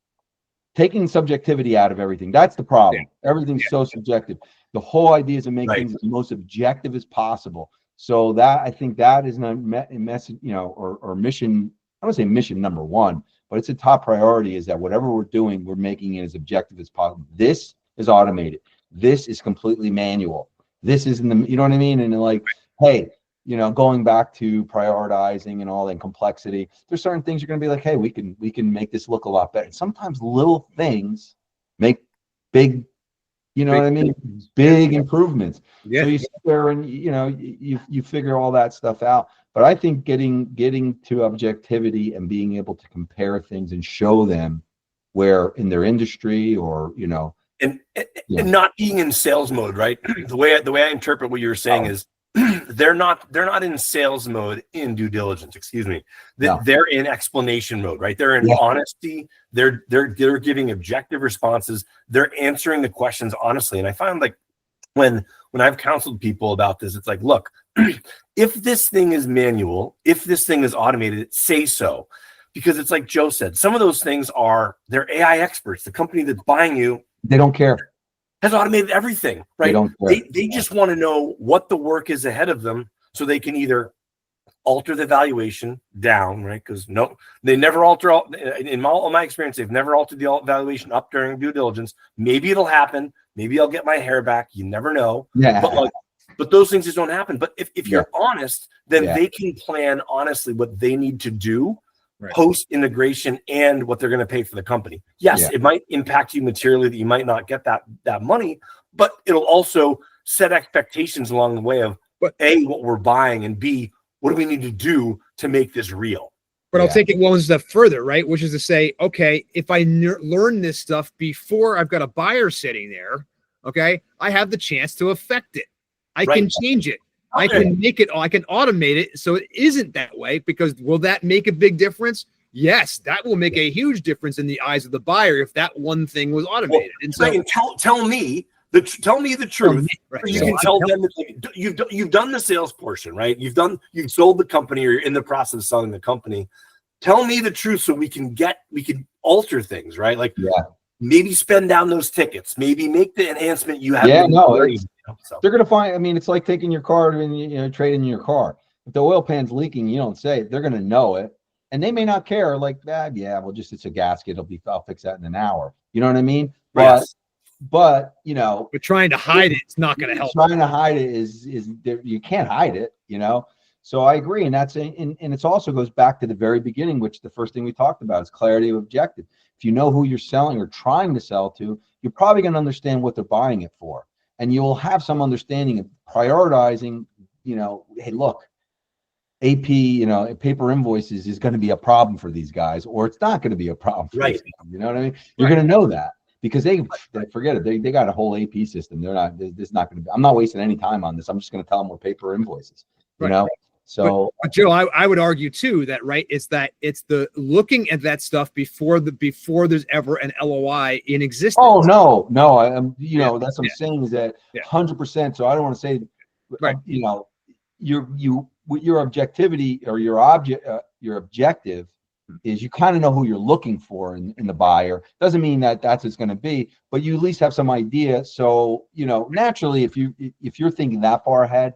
taking subjectivity out of everything, that's the problem. Everything's so subjective. The whole idea is to make things as most objective as possible. So that, I think that is a message, or mission. I don't say mission number one, but it's a top priority, is that whatever we're doing, we're making it as objective as possible. This is automated. This is completely manual. This isn't the, you know what I mean? And like, hey, going back to prioritizing and all that complexity, there's certain things you're going to be like, hey, we can make this look a lot better. Sometimes little things make big, what I mean? Big improvements. Yeah. So you sit there and, you figure all that stuff out. But I think getting to objectivity and being able to compare things and show them where in their industry or, and not being in sales mode, right? The way I interpret what you're saying is they're not in sales mode in due diligence. Excuse me. They're in explanation mode, right? They're in honesty. They're giving objective responses. They're answering the questions honestly. And I find, like, when I've counseled people about this, it's like, look, if this thing is manual, if this thing is automated, say so. Because it's like Joe said, some of those things they're AI experts. The company that's buying you, they don't care, has automated everything, right? They just want to know what the work is ahead of them, so they can either alter the valuation down, right? Because they never alter. In all my experience, they've never altered the valuation up during due diligence. Maybe it'll happen. Maybe I'll get my hair back. You never know. Yeah. But those things just don't happen. But if you're honest, then they can plan honestly what they need to do post integration and what they're going to pay for the company. Yes, it might impact you materially that you might not get that money, but it'll also set expectations along the way of A, what we're buying, and B, what do we need to do to make this real. But I'll take it one step further, right? Which is to say, okay, if I learn this stuff before I've got a buyer sitting there, okay, I have the chance to affect it. I can change it. I can make it, I can automate it so it isn't that way, because will that make a big difference? Yes, that will make a huge difference in the eyes of the buyer if that one thing was automated. And so tell me the truth. You can tell them that you've done the sales portion, right? You've sold the company, or you're in the process of selling the company. Tell me the truth so we can alter things, right? Like maybe spend down those tickets, maybe make the enhancement you have. They're going to find, I mean, it's like taking your car and trading your car. If the oil pan's leaking, you don't say, they're going to know it. And they may not care, like, it's a gasket. I'll fix that in an hour. You know what I mean? But trying to hide it's not going to help. Trying to hide it is you can't hide it, So I agree. And it also goes back to the very beginning, which the first thing we talked about is clarity of objective. If you know who you're selling or trying to sell to, you're probably going to understand what they're buying it for. And you will have some understanding of prioritizing, hey, look, AP, paper invoices is going to be a problem for these guys, or it's not going to be a problem for these guys, you know what I mean? You're going to know that, because they forget it. They got a whole AP system. There's not going to be, I'm not wasting any time on this. I'm just going to tell them we're paper invoices, you know? So, but Joe, I would argue too that it's the looking at that stuff before there's ever an LOI in existence. Oh no, that's what I'm saying is that 100%. So I don't want to say, your objectivity or your objective is you kind of know who you're looking for in the buyer. Doesn't mean that that's what it's going to be, but you at least have some idea. So naturally, if you're thinking that far ahead,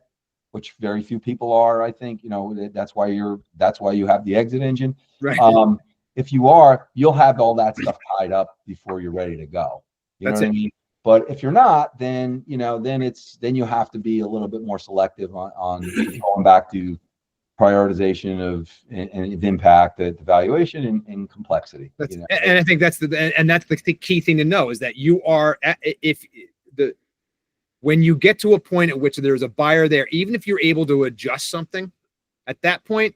which very few people are, I think, that's why you have the exit engine. Right. If you are, you'll have all that stuff tied up before you're ready to go. You know what I mean? But if you're not, then then you have to be a little bit more selective on going back to prioritization of and impact, the valuation and complexity. And I think that's the key thing to know, is that you are, if when you get to a point at which there's a buyer there, even if you're able to adjust something at that point,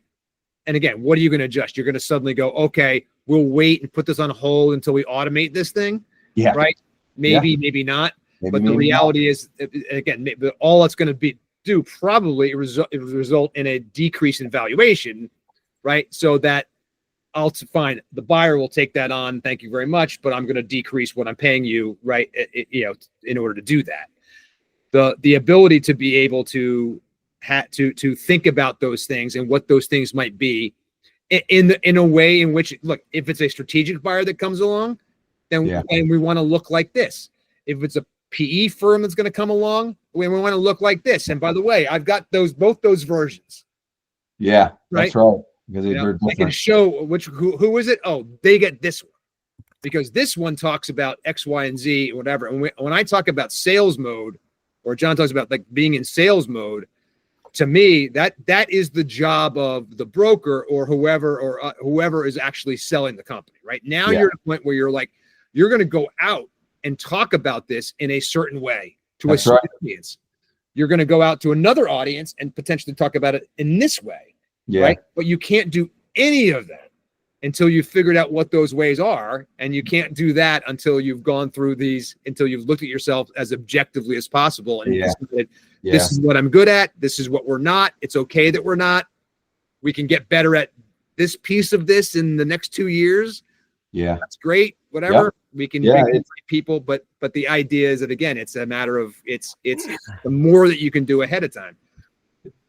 and again, what are you going to adjust? You're going to suddenly go, okay, we'll wait and put this on hold until we automate this thing. Yeah. Right. Maybe not. But the reality is, again, all it's going to do probably result in a decrease in valuation, right? So that fine, the buyer will take that on. Thank you very much, but I'm going to decrease what I'm paying you, right? In order to do that, the ability to be able to think about those things and what those things might be in a way in which, look, if it's a strategic buyer that comes along, then we want to look like this. If it's a PE firm that's going to come along, we want to look like this. And by the way, I've got both those versions. Yeah, right? That's right. Because I can show who is it? Oh, they get this one because this one talks about X, Y, and Z, or whatever. And when I talk about sales mode, or John talks about like being in sales mode, to me, that is the job of the broker or whoever is actually selling the company. Right now, you're at a point where you're going to go out and talk about this in a certain way to a certain audience. You're going to go out to another audience and potentially talk about it in this way. Yeah. Right. But you can't do any of that until you've figured out what those ways are. And you can't do that until you've gone through until you've looked at yourself as objectively as possible. And decided, this is what I'm good at. This is what we're not. It's okay that we're not. We can get better at this piece of this in the next 2 years. Yeah. That's great. Whatever. We can be people, but the idea is that, again, it's a matter of it's the more that you can do ahead of time.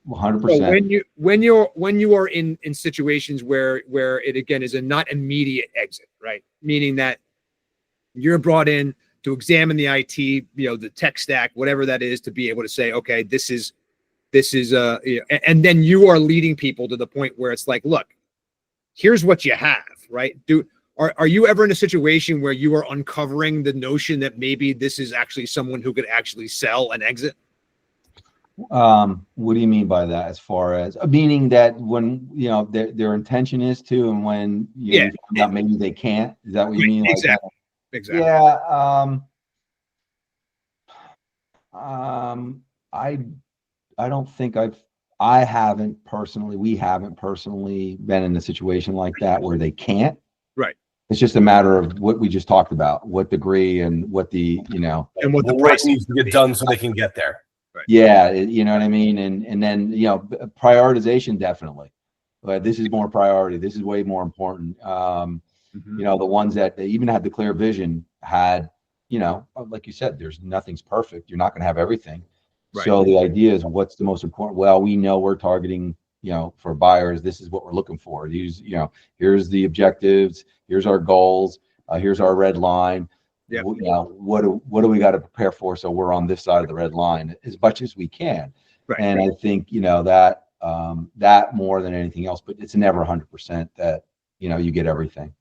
100%. So when you are in situations where it again is a not immediate exit, right? Meaning that you're brought in to examine the IT, the tech stack, whatever that is, to be able to say, okay, this is and then you are leading people to the point where it's like, look, here's what you have, right? Are you ever in a situation where you are uncovering the notion that maybe this is actually someone who could actually sell and exit? What do you mean by that? As far as meaning that when their intention is to, and when you find out maybe they can't, is that what you mean? Exactly. Like exactly. Yeah. I don't think we haven't personally been in a situation like that where they can't. Right. It's just a matter of what we just talked about, what degree and what and what the price needs to get done so they can get there. Right. Yeah, you know what I mean? And then, prioritization, definitely. But this is more priority. This is way more important. The ones that they even had the clear vision had, like you said, nothing's perfect. You're not going to have everything. Right. So the idea is, what's the most important? Well, we know we're targeting, for buyers, this is what we're looking for. Here's the objectives. Here's our goals. Here's our red line. Yeah. What do we got to prepare for? So we're on this side of the red line as much as we can. Right. And I think, that more than anything else, but it's never 100% that, you get everything.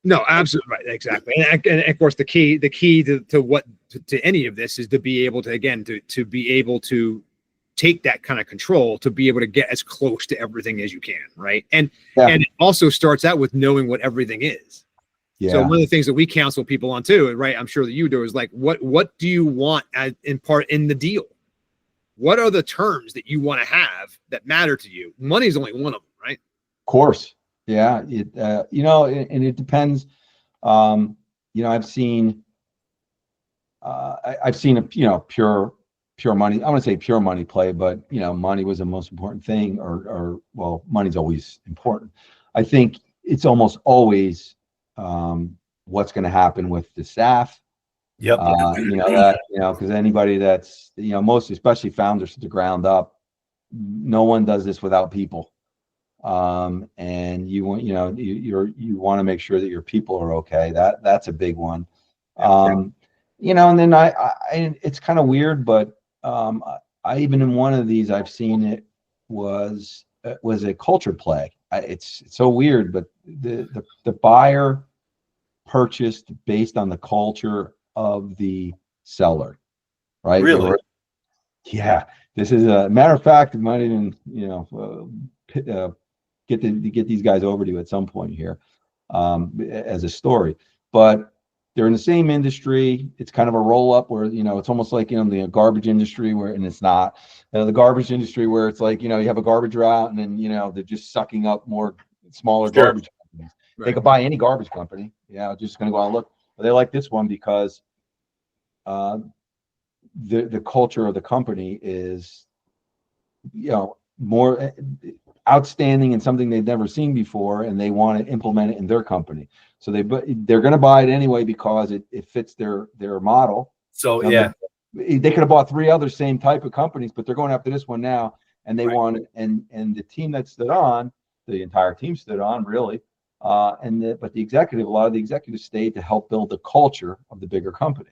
No, absolutely right. Exactly. And of course, the key to any of this is to be able to, again, to be able to take that kind of control, to be able to get as close to everything as you can. Right. And it also starts out with knowing what everything is. Yeah. So one of the things that we counsel people on too, right, I'm sure that you do, is like, what do you want in the deal? What are the terms that you want to have that matter to you? Money is only one of them, right? Of course. Yeah. And it depends. I've seen a pure money. I want to say pure money play, but money was the most important thing, or money's always important. I think it's almost always what's going to happen with the staff. Yep. Because anybody that's, most, especially founders to the ground up, no one does this without people. And you want, you want to make sure that your people are okay. That's a big one. And then it's kind of weird, but I even in one of these, I've seen it was a culture play. It's so weird, but the buyer purchased based on the culture of the seller, right? Really? Yeah. This is a matter of fact. It might even get these guys over to you at some point here as a story. But they're in the same industry. It's kind of a roll up where, it's almost like, the garbage industry and it's not the garbage industry where it's like, you have a garbage route and then, they're just sucking up more smaller garbage companies. Right. They could buy any garbage company. Just going to go out and look. But they like this one because the culture of the company is, more outstanding and something they've never seen before, and they want to implement it in their company. So they're going to buy it anyway because it fits their model. So they could have bought 3 other same type of companies, but they're going after this one now, and they want it. And the team that stood on, the entire team stood on really, but a lot of the executives stayed to help build the culture of the bigger company,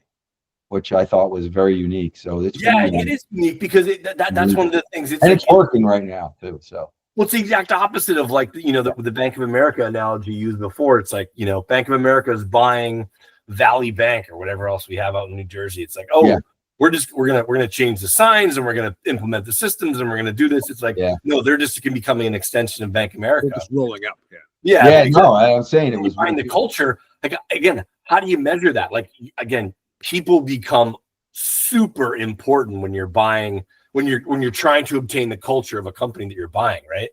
which I thought was very unique. So it is unique because that's one of the things. It's working right now too. So. Well, it's the exact opposite of like, the Bank of America analogy used before. It's like, Bank of America is buying Valley Bank or whatever else we have out in New Jersey. It's like, we're gonna change the signs and we're gonna implement the systems and we're gonna do this. It's like, no, they're just becoming an extension of Bank of America. They're just rolling up. No, I'm saying it was behind the culture. Like, again, how do you measure that? Like, again, people become super important when you're buying. When you're trying to obtain the culture of a company that you're buying, right?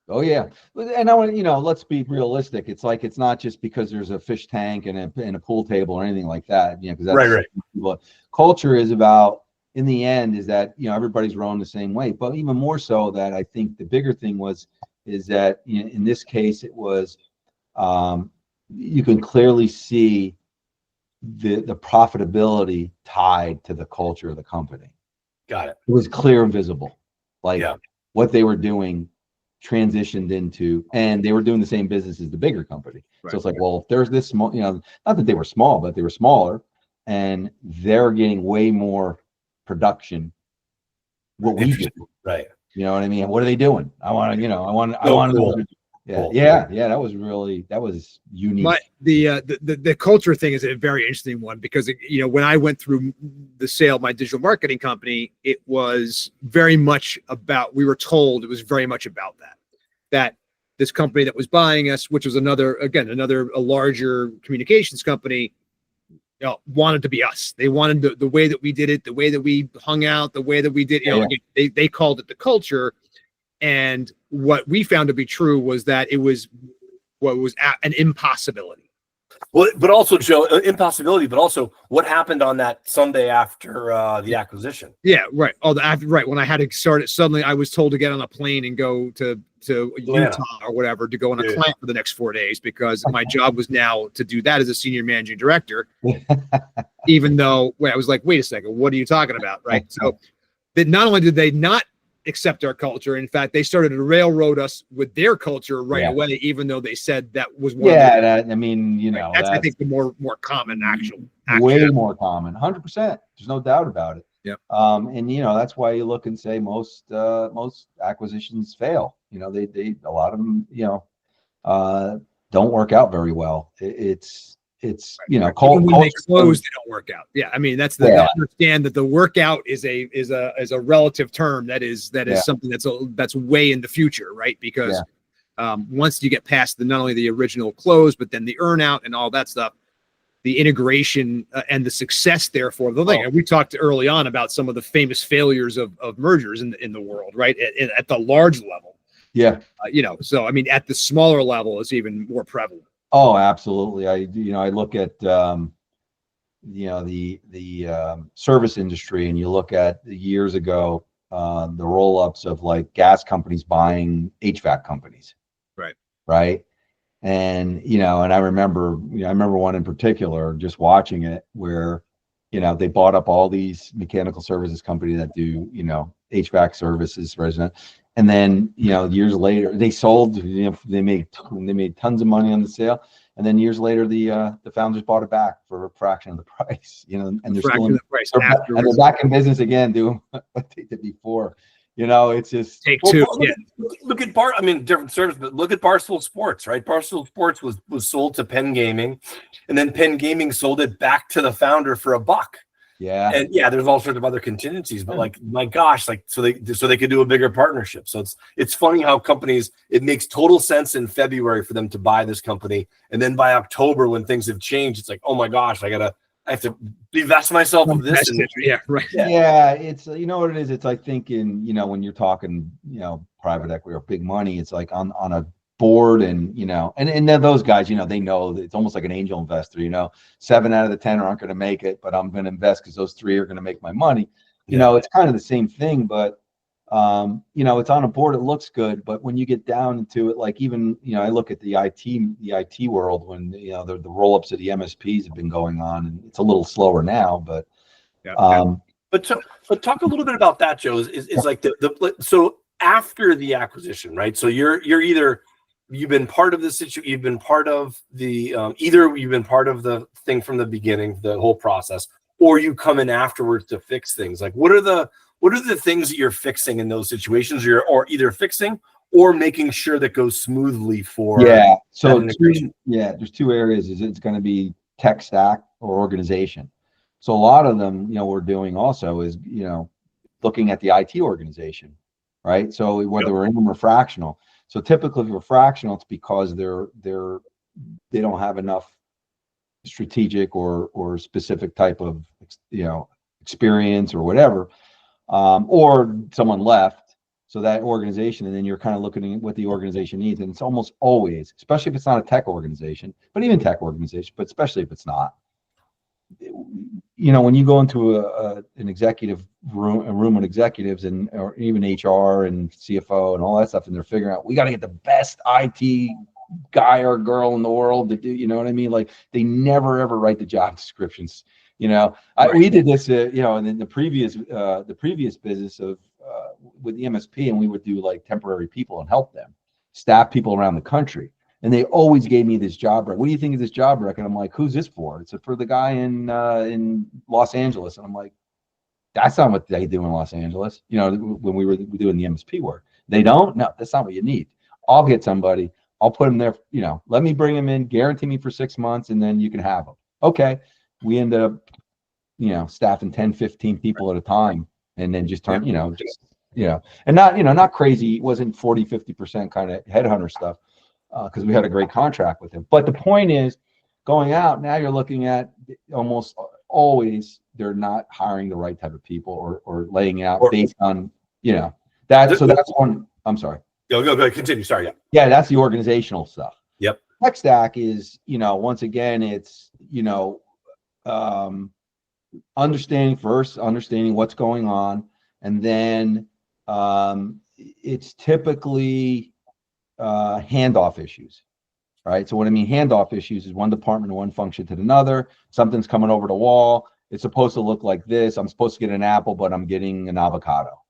Oh yeah, and I want let's be realistic. It's like it's not just because there's a fish tank and a pool table or anything like that. Because that's right. Culture is about, in the end, is that everybody's rowing the same way. But even more so, that I think the bigger thing is that in this case it was you can clearly see the profitability tied to the culture of the company. Got it. It was clear and visible, like what they were doing transitioned into, and they were doing the same business as the bigger company. Right. So it's like, well, if there's this small, not that they were small, but they were smaller, and they're getting way more production. What we do, right? You know what I mean? What are they doing? I want to. Cool. That was unique. The culture thing is a very interesting one because when I went through the sale of my digital marketing company, it was very much about, we were told it was very much about that this company that was buying us, which was a larger communications company, wanted to be us. They wanted the way that we did it, the way that we hung out, the way that we did, they called it the culture. And what we found to be true was that it was an impossibility. Well, but also, Joe, impossibility, but also what happened on that Sunday after the acquisition. Yeah, right. Right. When I had to start it, suddenly I was told to get on a plane and go to Utah or whatever to go on a client for the next 4 days because my job was now to do that as a senior managing director. Even though I was like, wait a second, what are you talking about? Right. So that not only did they not accept our culture. In fact, they started to railroad us with their culture right away, even though they said that was one. Yeah, that's I think the more common actual. Way more common, 100%. There's no doubt about it. Yeah. And that's why you look and say most acquisitions fail. A lot of them don't work out very well. It's when they close, they don't work out. Yeah, I mean that's I understand that the workout is a relative term that is something that's way in the future, right? Because once you get past not only the original close, but then the earn out and all that stuff, the integration and the success therefore the thing. And we talked early on about some of the famous failures of mergers in the world, right? At the large level. Yeah. So I mean at the smaller level it's even more prevalent. Oh, absolutely. I look at the service industry, and you look at years ago the roll-ups of like gas companies buying HVAC companies. Right. And and I remember one in particular just watching it where they bought up all these mechanical services companies that do HVAC services, resident. And then, years later, they sold. They made tons of money on the sale. And then years later, the founders bought it back for a fraction of the price. And they're still and they're back in business again, doing what they did before. It's just take two. Look at different service, but look at Barstool Sports, right? Barstool Sports was sold to Penn Gaming, and then Penn Gaming sold it back to the founder for $1. Yeah. And yeah, there's all sorts of other contingencies, but like, my gosh, like, so they could do a bigger partnership. So it's funny how companies, it makes total sense in February for them to buy this company, and then by October, when things have changed, it's like, oh my gosh, I have to divest myself of this. Yeah, right. Yeah, it's, you know what it is. It's like thinking, you know, when you're talking, you know, private equity or big money, it's like on a board, and you know, and then those guys, you know, they know that it's almost like an angel investor. You know, 7 out of the 10 aren't going to make it, but I'm going to invest because those 3 are going to make my money. You know, it's kind of the same thing, but you know, it's on a board, it looks good, but when you get down into it, like, even, you know, I look at the IT world, when, you know, the roll-ups of the MSPs have been going on, and it's a little slower now, but But talk a little bit about that, Joe. Is like so after the acquisition, right? So you've been part of the situation, you've been part of the either you've been part of the thing from the beginning, the whole process, or you come in afterwards to fix things. Like, what are the things that you're fixing in those situations? Or either fixing or making sure that goes smoothly for So there's 2 areas. It's going to be tech stack or organization. So a lot of them, you know, we're doing also is, you know, looking at the IT organization, right? So whether we're in them or fractional. So typically, if we're fractional, it's because they don't have enough strategic or specific type of, you know, experience or whatever, or someone left. So that organization, and then you're kind of looking at what the organization needs, and it's almost always, especially if it's not a tech organization, but even tech organization, but especially if it's not. You know, when you go into an executive room, a room with executives or even HR and CFO and all that stuff, and they're figuring out, we got to get the best IT guy or girl in the world to do, you know what I mean? Like, they never ever write the job descriptions. You know, we did this, you know, and in the previous business of with the MSP, and we would do like temporary people and help them staff people around the country. And they always gave me this job rec. What do you think of this job rec? And I'm like, who's this for? It's for the guy in Los Angeles. And I'm like, that's not what they do in Los Angeles. You know, when we were doing the MSP work, they don't. No, that's not what you need. I'll get somebody. I'll put them there. You know, let me bring them in, guarantee me for 6 months, and then you can have them. Okay. We ended up, you know, staffing 10, 15 people at a time, and then just turn, you know, and not, you know, not crazy. It wasn't 40, 50% kind of headhunter stuff. Because we had a great contract with him. But the point is, going out, now you're looking at almost always they're not hiring the right type of people or laying out based on, you know, that. So that's one. I'm sorry. Go. Continue. Sorry. Yeah, that's the organizational stuff. Yep. Tech stack is, you know, once again, it's, you know, understanding what's going on, and then it's typically handoff issues, right? So what I mean handoff issues is one department or one function to another. Something's coming over the wall. It's supposed to look like this. I'm supposed to get an apple, but I'm getting an avocado.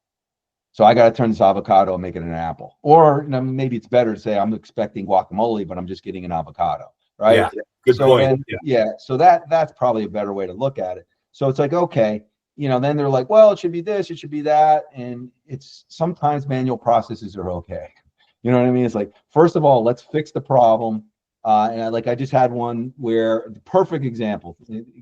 So I got to turn this avocado and make it an apple. Or, you know, maybe it's better to say I'm expecting guacamole, but I'm just getting an avocado, right? Yeah, good point. So that's probably a better way to look at it. So it's like, okay, you know, then they're like, well, it should be this, it should be that. And it's sometimes manual processes are okay. You know what I mean? It's like, first of all, let's fix the problem. And I just had one where, the perfect example,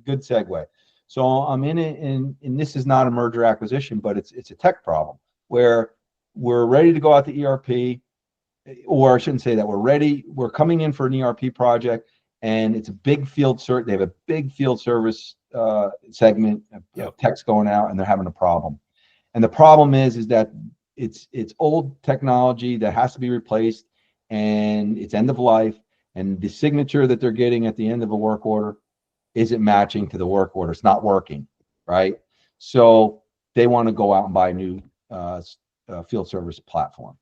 good segue. So I'm in it, and this is not a merger acquisition, but it's a tech problem where we're ready to go out to ERP, or I shouldn't say that, we're coming in for an ERP project, and it's a big field they have a big field service segment, techs going out, and they're having a problem. And the problem is that it's old technology that has to be replaced, and it's end of life, and the signature that they're getting at the end of a work order isn't matching to the work order. It's not working, right? So they want to go out and buy a new field service platform.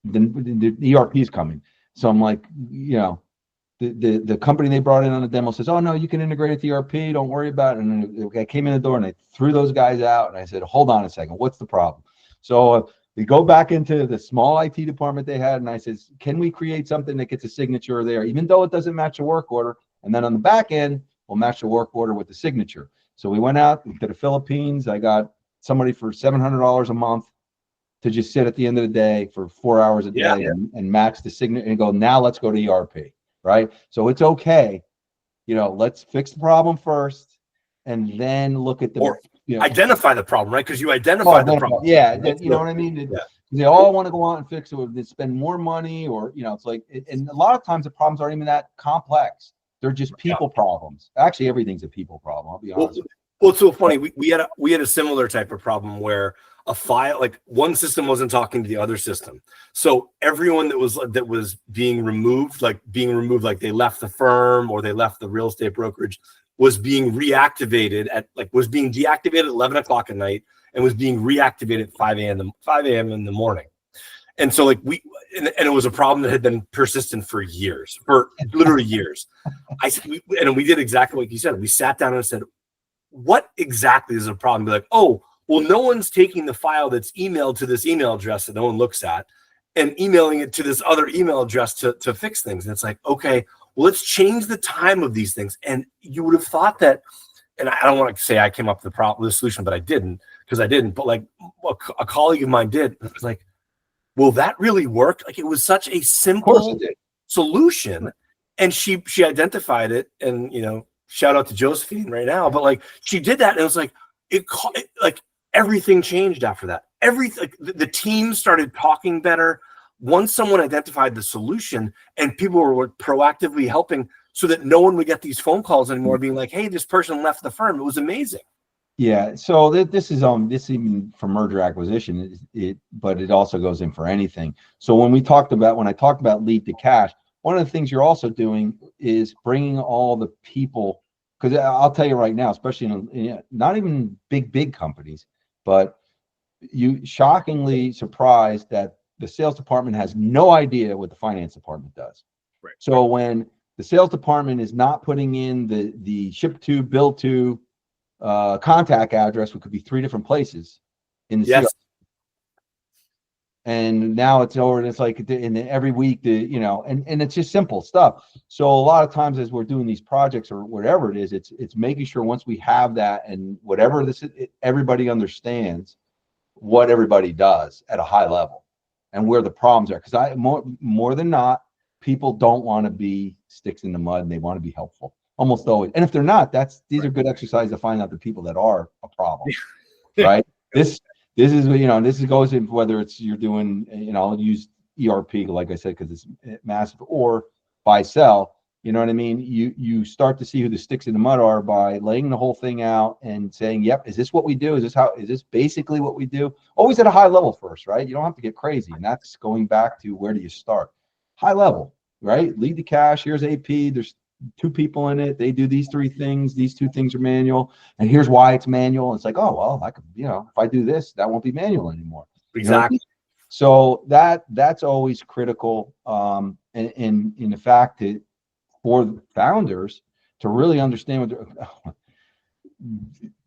Then the ERP is coming. So I'm like, you know, the company they brought in on the demo says, oh no, you can integrate it to ERP, don't worry about it. And I came in the door and I threw those guys out, and I said, hold on a second, what's the problem? So we go back into the small IT department they had, and I says, can we create something that gets a signature there, even though it doesn't match a work order? And then on the back end, we'll match the work order with the signature. So we went out to the Philippines. I got somebody for $700 a month to just sit at the end of the day for 4 hours a day and match the signature and go, now let's go to ERP, right? So it's okay. You know, let's fix the problem first, and then look at the or identify the problem, right? Because you identify the problem. Yeah, you know what I mean? They all want to go out and fix it, or they spend more money, or it's like, and a lot of times the problems aren't even that complex. They're just people problems. Actually, everything's a people problem. I'll be honest. Well, it's so funny. We had a similar type of problem where a file, like one system wasn't talking to the other system, so everyone that was being removed, like they left the firm or they left the real estate brokerage, was being reactivated was being deactivated at 11 o'clock at night and was being reactivated at 5 a.m. in the morning. And so and it was a problem that had been persistent for literally years. We did exactly what you said. We sat down and said, what exactly is the problem? Be like, oh, well, no one's taking the file that's emailed to this email address that no one looks at and emailing it to this other email address to fix things. And it's like, okay, well, let's change the time of these things. And you would have thought that, and I don't want to say I came up with the solution, but I didn't, because I didn't. But like a colleague of mine did. It was like, will that really work? Like, it was such a simple solution, and she identified it, and shout out to Josephine right now. But like, she did that, and it was like like everything changed after that. Everything, the team started talking better once someone identified the solution, and people were proactively helping, so that no one would get these phone calls anymore being like, hey, this person left the firm. It was amazing. Yeah. So this is even for merger acquisition, but it also goes in for anything. So when I talked about lead to cash, one of the things you're also doing is bringing all the people, because I'll tell you right now, especially in not even big companies, but you shockingly surprised that the sales department has no idea what the finance department does. Right. So when the sales department is not putting in the ship to, bill to, contact address, which could be 3 different places in the CRM. And now it's over, and it's like, and every week, and it's just simple stuff. So a lot of times as we're doing these projects or whatever it is, it's making sure once we have that, and whatever this is, everybody understands what everybody does at a high level and where the problems are. Because more than not, people don't want to be sticks in the mud, and they want to be helpful. Almost always. And if they're not, these are good exercises to find out the people that are a problem, right? This goes in whether it's you're doing, I'll use ERP, like I said, because it's massive, or buy sell. You know what I mean? You start to see who the sticks in the mud are by laying the whole thing out and saying, yep, is this what we do? Is this basically what we do? Always at a high level first, right? You don't have to get crazy. And that's going back to, where do you start? High level, right? Lead to cash. Here's AP. There's 2 people in it. They do these 3 things. These 2 things are manual, and here's why it's manual. And it's like, oh, well, I could, if I do this, that won't be manual anymore. Exactly. So that's always critical. And in the fact that for the founders to really understand what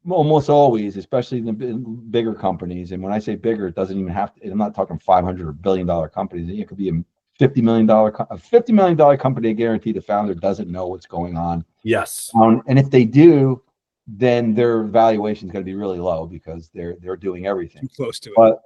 almost always, especially in the bigger companies, and when I say bigger, it doesn't even have to, I'm not talking 500 or $1 billion companies. It could be a $50 million company. I guarantee the founder doesn't know what's going on. Yes. And if they do, then their valuation is going to be really low because they're doing everything. Too close to it. But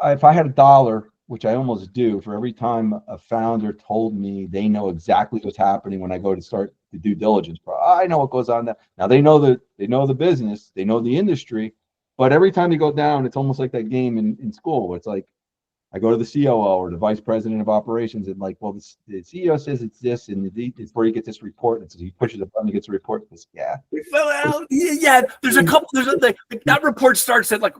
if I had $1, which I almost do, for every time a founder told me they know exactly what's happening when I go to start the due diligence, I know what goes on there. Now they know the business, they know the industry, but every time you go down, it's almost like that game in school where it's like, I go to the COO or the vice president of operations, and like, well, the CEO says it's this, and it's where you get this report. And so he pushes a button, he gets a report. Goes, yeah. Well, yeah. There's a couple. That report starts at like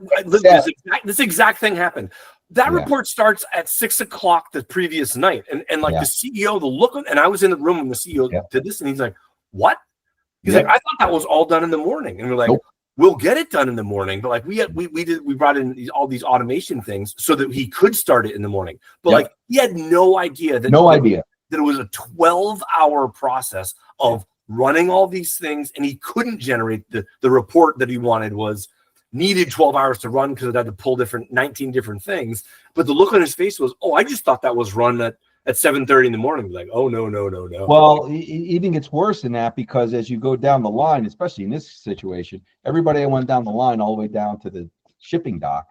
this exact thing happened. That report starts at 6 o'clock the previous night, and like the CEO, the look, and I was in the room when the CEO did this, and he's like, "What?" He's like, "I thought that was all done in the morning," and we're like. Nope. We'll get it done in the morning, but like we brought in all these automation things so that he could start it in the morning. But like he had no idea that it was a 12-hour process of running all these things, and he couldn't generate the report that he wanted needed 12 hours to run because it had to pull 19 different things. But the look on his face was, oh, I just thought that was run at 7:30 in the morning. Like, oh, no. Well, it even gets worse than that, because as you go down the line, especially in this situation, everybody that went down the line all the way down to the shipping dock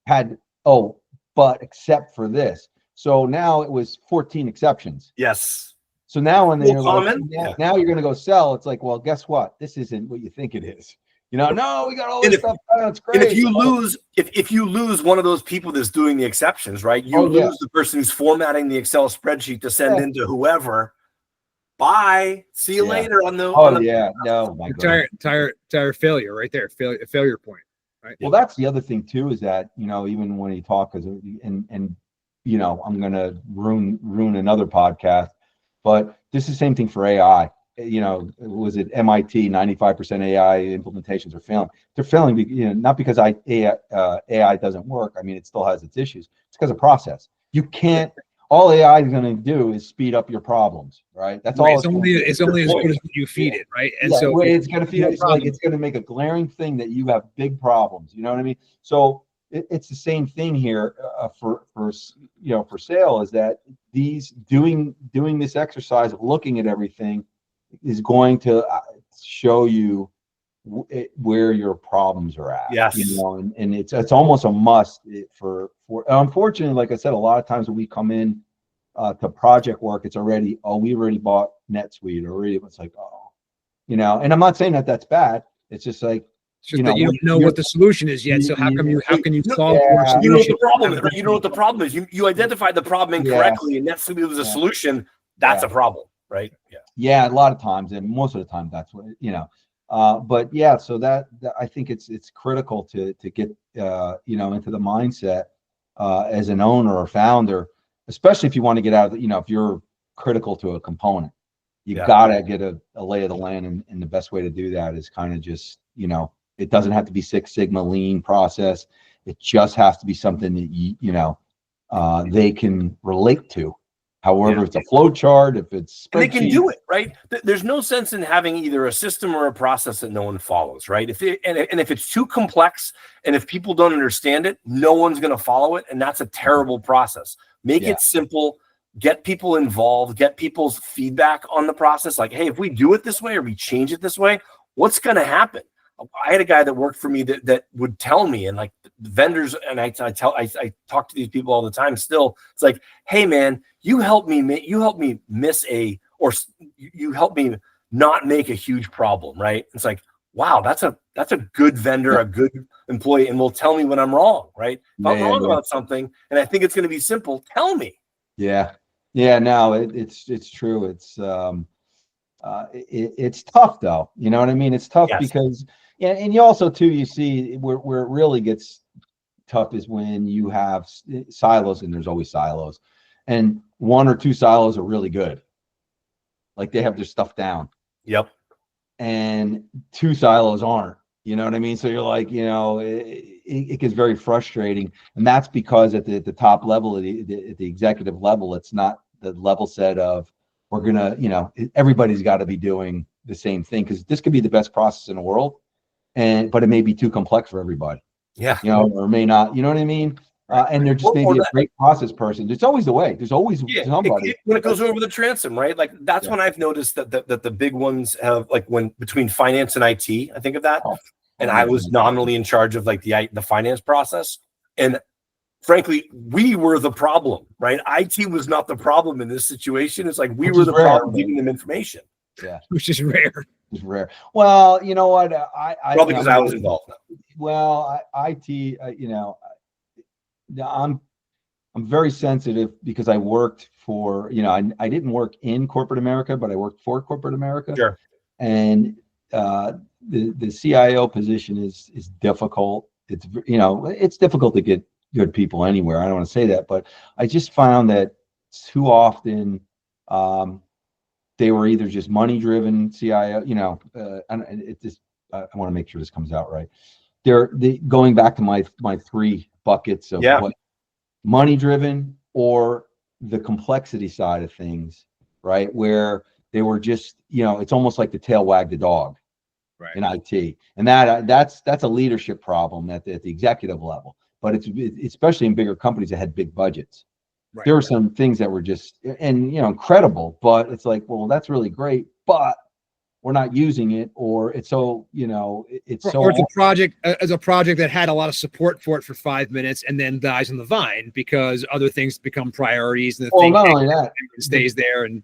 had, but except for this. So now it was 14 exceptions. Yes. So now when they're like, Yeah. now you're going to go sell, it's like, well, guess what? This isn't what you think it is. You know, no, we got all this stuff done. It's great. And if you lose one of those people that's doing the exceptions, right? You lose the person who's formatting the Excel spreadsheet to send into whoever. Bye. See you later on the. No, my God. Entire failure right there. Failure point. Right. Well, that's the other thing too, is that, you know, even when you talk and you know, I'm going to ruin another podcast, but this is the same thing for AI. You know, was it MIT 95% AI implementations are failing? They're failing, you know, not because AI doesn't work. I mean, it still has its issues. It's because of process. You can't. All AI is going to do is speed up your problems, right? That's all. It's only as good as what you feed it, right? And so it's going to feed it. It's going to make a glaring thing that you have big problems. You know what I mean? So it's the same thing here for sale, is that these doing this exercise of looking at everything is going to show you where your problems are at. Yes. You know, and it's almost a must for unfortunately, like I said, a lot of times when we come in to project work, it's already, we already bought NetSuite, or it's like, you know, and I'm not saying that that's bad. It's just like, you know, you don't know what the solution is yet. So how can you solve the solution? You know what the problem is, right? You know what the problem is. You identified the problem incorrectly, and NetSuite was a solution. That's a problem, right? Yeah, a lot of times, and most of the time, that's what, you know. But yeah, so that I think it's critical to get you know, into the mindset as an owner or founder, especially if you want to get out of, you know, if you're critical to a component, you've got to get a lay of the land, and the best way to do that is kind of just, you know, it doesn't have to be Six Sigma lean process. It just has to be something that you know they can relate to. However, it's a flow chart, if it's and they can do it, right? There's no sense in having either a system or a process that no one follows, right? If it's too complex, and if people don't understand it, no one's going to follow it, and that's a terrible process. Make it simple, get people involved, get people's feedback on the process. Like, hey, if we do it this way or we change it this way, what's going to happen? I had a guy that worked for me that would tell me, and like vendors, and I talk to these people all the time still. It's like, hey man, you help me miss you help me not make a huge problem, right? It's like, wow, that's a good vendor, a good employee, and will tell me when I'm wrong, right? If I'm wrong about something and I think it's going to be simple, tell me. Yeah, no, it's true. It's tough though. You know what I mean? It's tough because, and you also too, you see where it really gets tough is when you have silos, and there's always silos, and one or two silos are really good. Like they have their stuff down. Yep. And two silos aren't. You know what I mean? So you're like, you know, it gets very frustrating, and that's because at the top level, at the executive level, it's not the level set of, we're gonna, you know, everybody's got to be doing the same thing, because this could be the best process in the world, but it may be too complex for everybody. Yeah. You know, or may not. You know what I mean? And there just may be a great process person. There's always a way. There's always somebody. When it goes over the transom, right? Like that's when I've noticed that the big ones have, like, when between finance and IT, I think of that. And I was nominally in charge of like the finance process. And frankly, we were the problem, right? IT was not the problem in this situation. It's like we were the problem giving them information. Yeah. Which is rare. It's rare. Well, you know what? Probably because I was involved. Well, IT, you know, I'm very sensitive because I worked for, you know, I didn't work in corporate America, but I worked for corporate America. Sure. And the CIO position is difficult. It's, you know, it's difficult to get good people anywhere. I don't want to say that, but I just found that too often they were either just money driven CIO, you know, I want to make sure this comes out right. They're going back to my three buckets of what money driven or the complexity side of things, right? Where they were just, you know, it's almost like the tail wagged the dog in IT. And that's a leadership problem at the executive level, but it's especially in bigger companies that had big budgets. There were some things that were just, and, you know, incredible, but it's like, well, that's really great, but we're not using it, or it's so, you know, it's so. Or it's a project that had a lot of support for it for 5 minutes and then dies on the vine because other things become priorities, and the thing not only that, stays there. And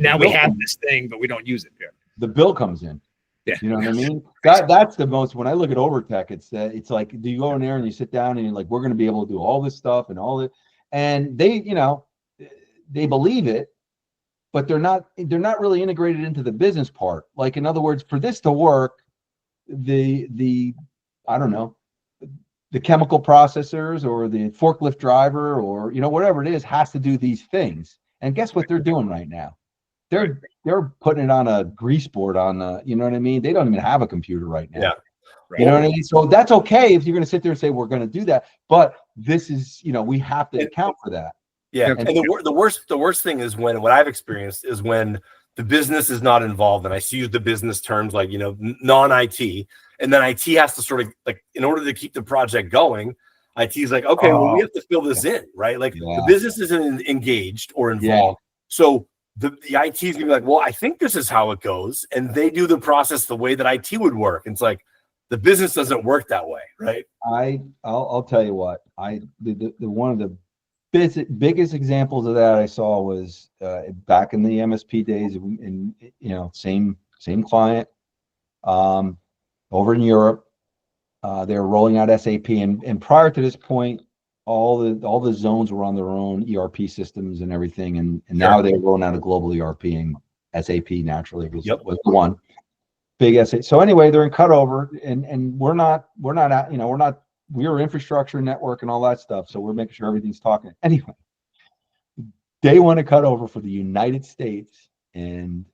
Now we have this thing, but we don't use it. The bill comes in. Yeah. You know what I mean? That's the most, when I look at Overtech, it's like, do you go in there and you sit down and you're like, we're going to be able to do all this stuff and all it, and they, you know, they believe it, but they're not really integrated into the business part. Like, in other words, for this to work, the I don't know, the chemical processors or the forklift driver or, you know, whatever it is, has to do these things. And guess what they're doing right now? They're putting it on a grease board on the, you know what I mean? They don't even have a computer right now. Yeah. You know what I mean? So that's okay if you're going to sit there and say, we're going to do that. But this is, you know, we have to account for that. Yeah. And the worst thing is when, what I've experienced is when the business is not involved, and I use the business terms like, you know, non-IT, and then IT has to sort of, like, in order to keep the project going, IT is like, okay, well, we have to fill this in, right? Like, the business isn't engaged or involved. So the IT is gonna be like, well, I think this is how it goes, and they do the process the way that IT would work. And it's like, the business doesn't work that way, right? I'll tell you what, the one of the biggest examples of that I saw was back in the MSP days, in, you know, same client over in Europe. They were rolling out SAP, and prior to this point, all the zones were on their own ERP systems and everything, and now they're rolling out a global ERP, and SAP naturally was the one big SAP. So anyway, they're in cutover, and we're not out, you know, we're infrastructure, network, and all that stuff. So we're making sure everything's talking. Anyway, they want to cut over for the United States, and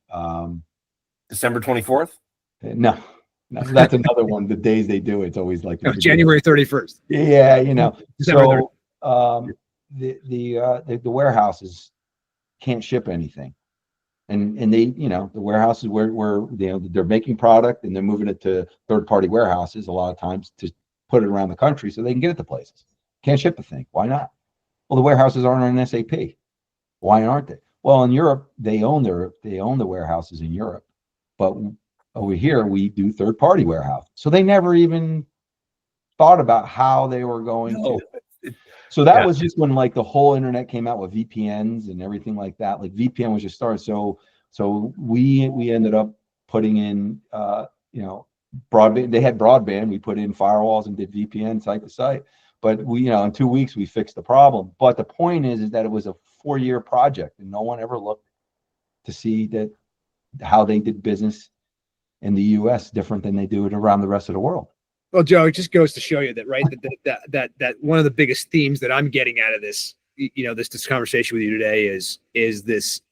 December 24th. No, that's another one. The days they do it's always like January 31st. Yeah, you know. December so the warehouses can't ship anything, and they, you know, the warehouses where you know, they're making product and they're moving it to third-party warehouses a lot of times to put it around the country so they can get it to places. Can't ship the thing. Why not? Well, the warehouses aren't on SAP. Why aren't they? Well, in Europe, they own the warehouses in Europe, but over here we do third-party warehouse. So they never even thought about how they were going to. So that was just when, like, the whole internet came out with VPNs and everything like that. Like, VPN was just started. So we ended up putting in you know, broadband. They had broadband. We put in firewalls and did VPN site to site. But we, you know, in 2 weeks we fixed the problem. But the point is that it was a 4-year project, and no one ever looked to see that how they did business in the U.S. different than they do it around the rest of the world. Well, Joe, it just goes to show you that, right? that one of the biggest themes that I'm getting out of this, you know, this conversation with you today is this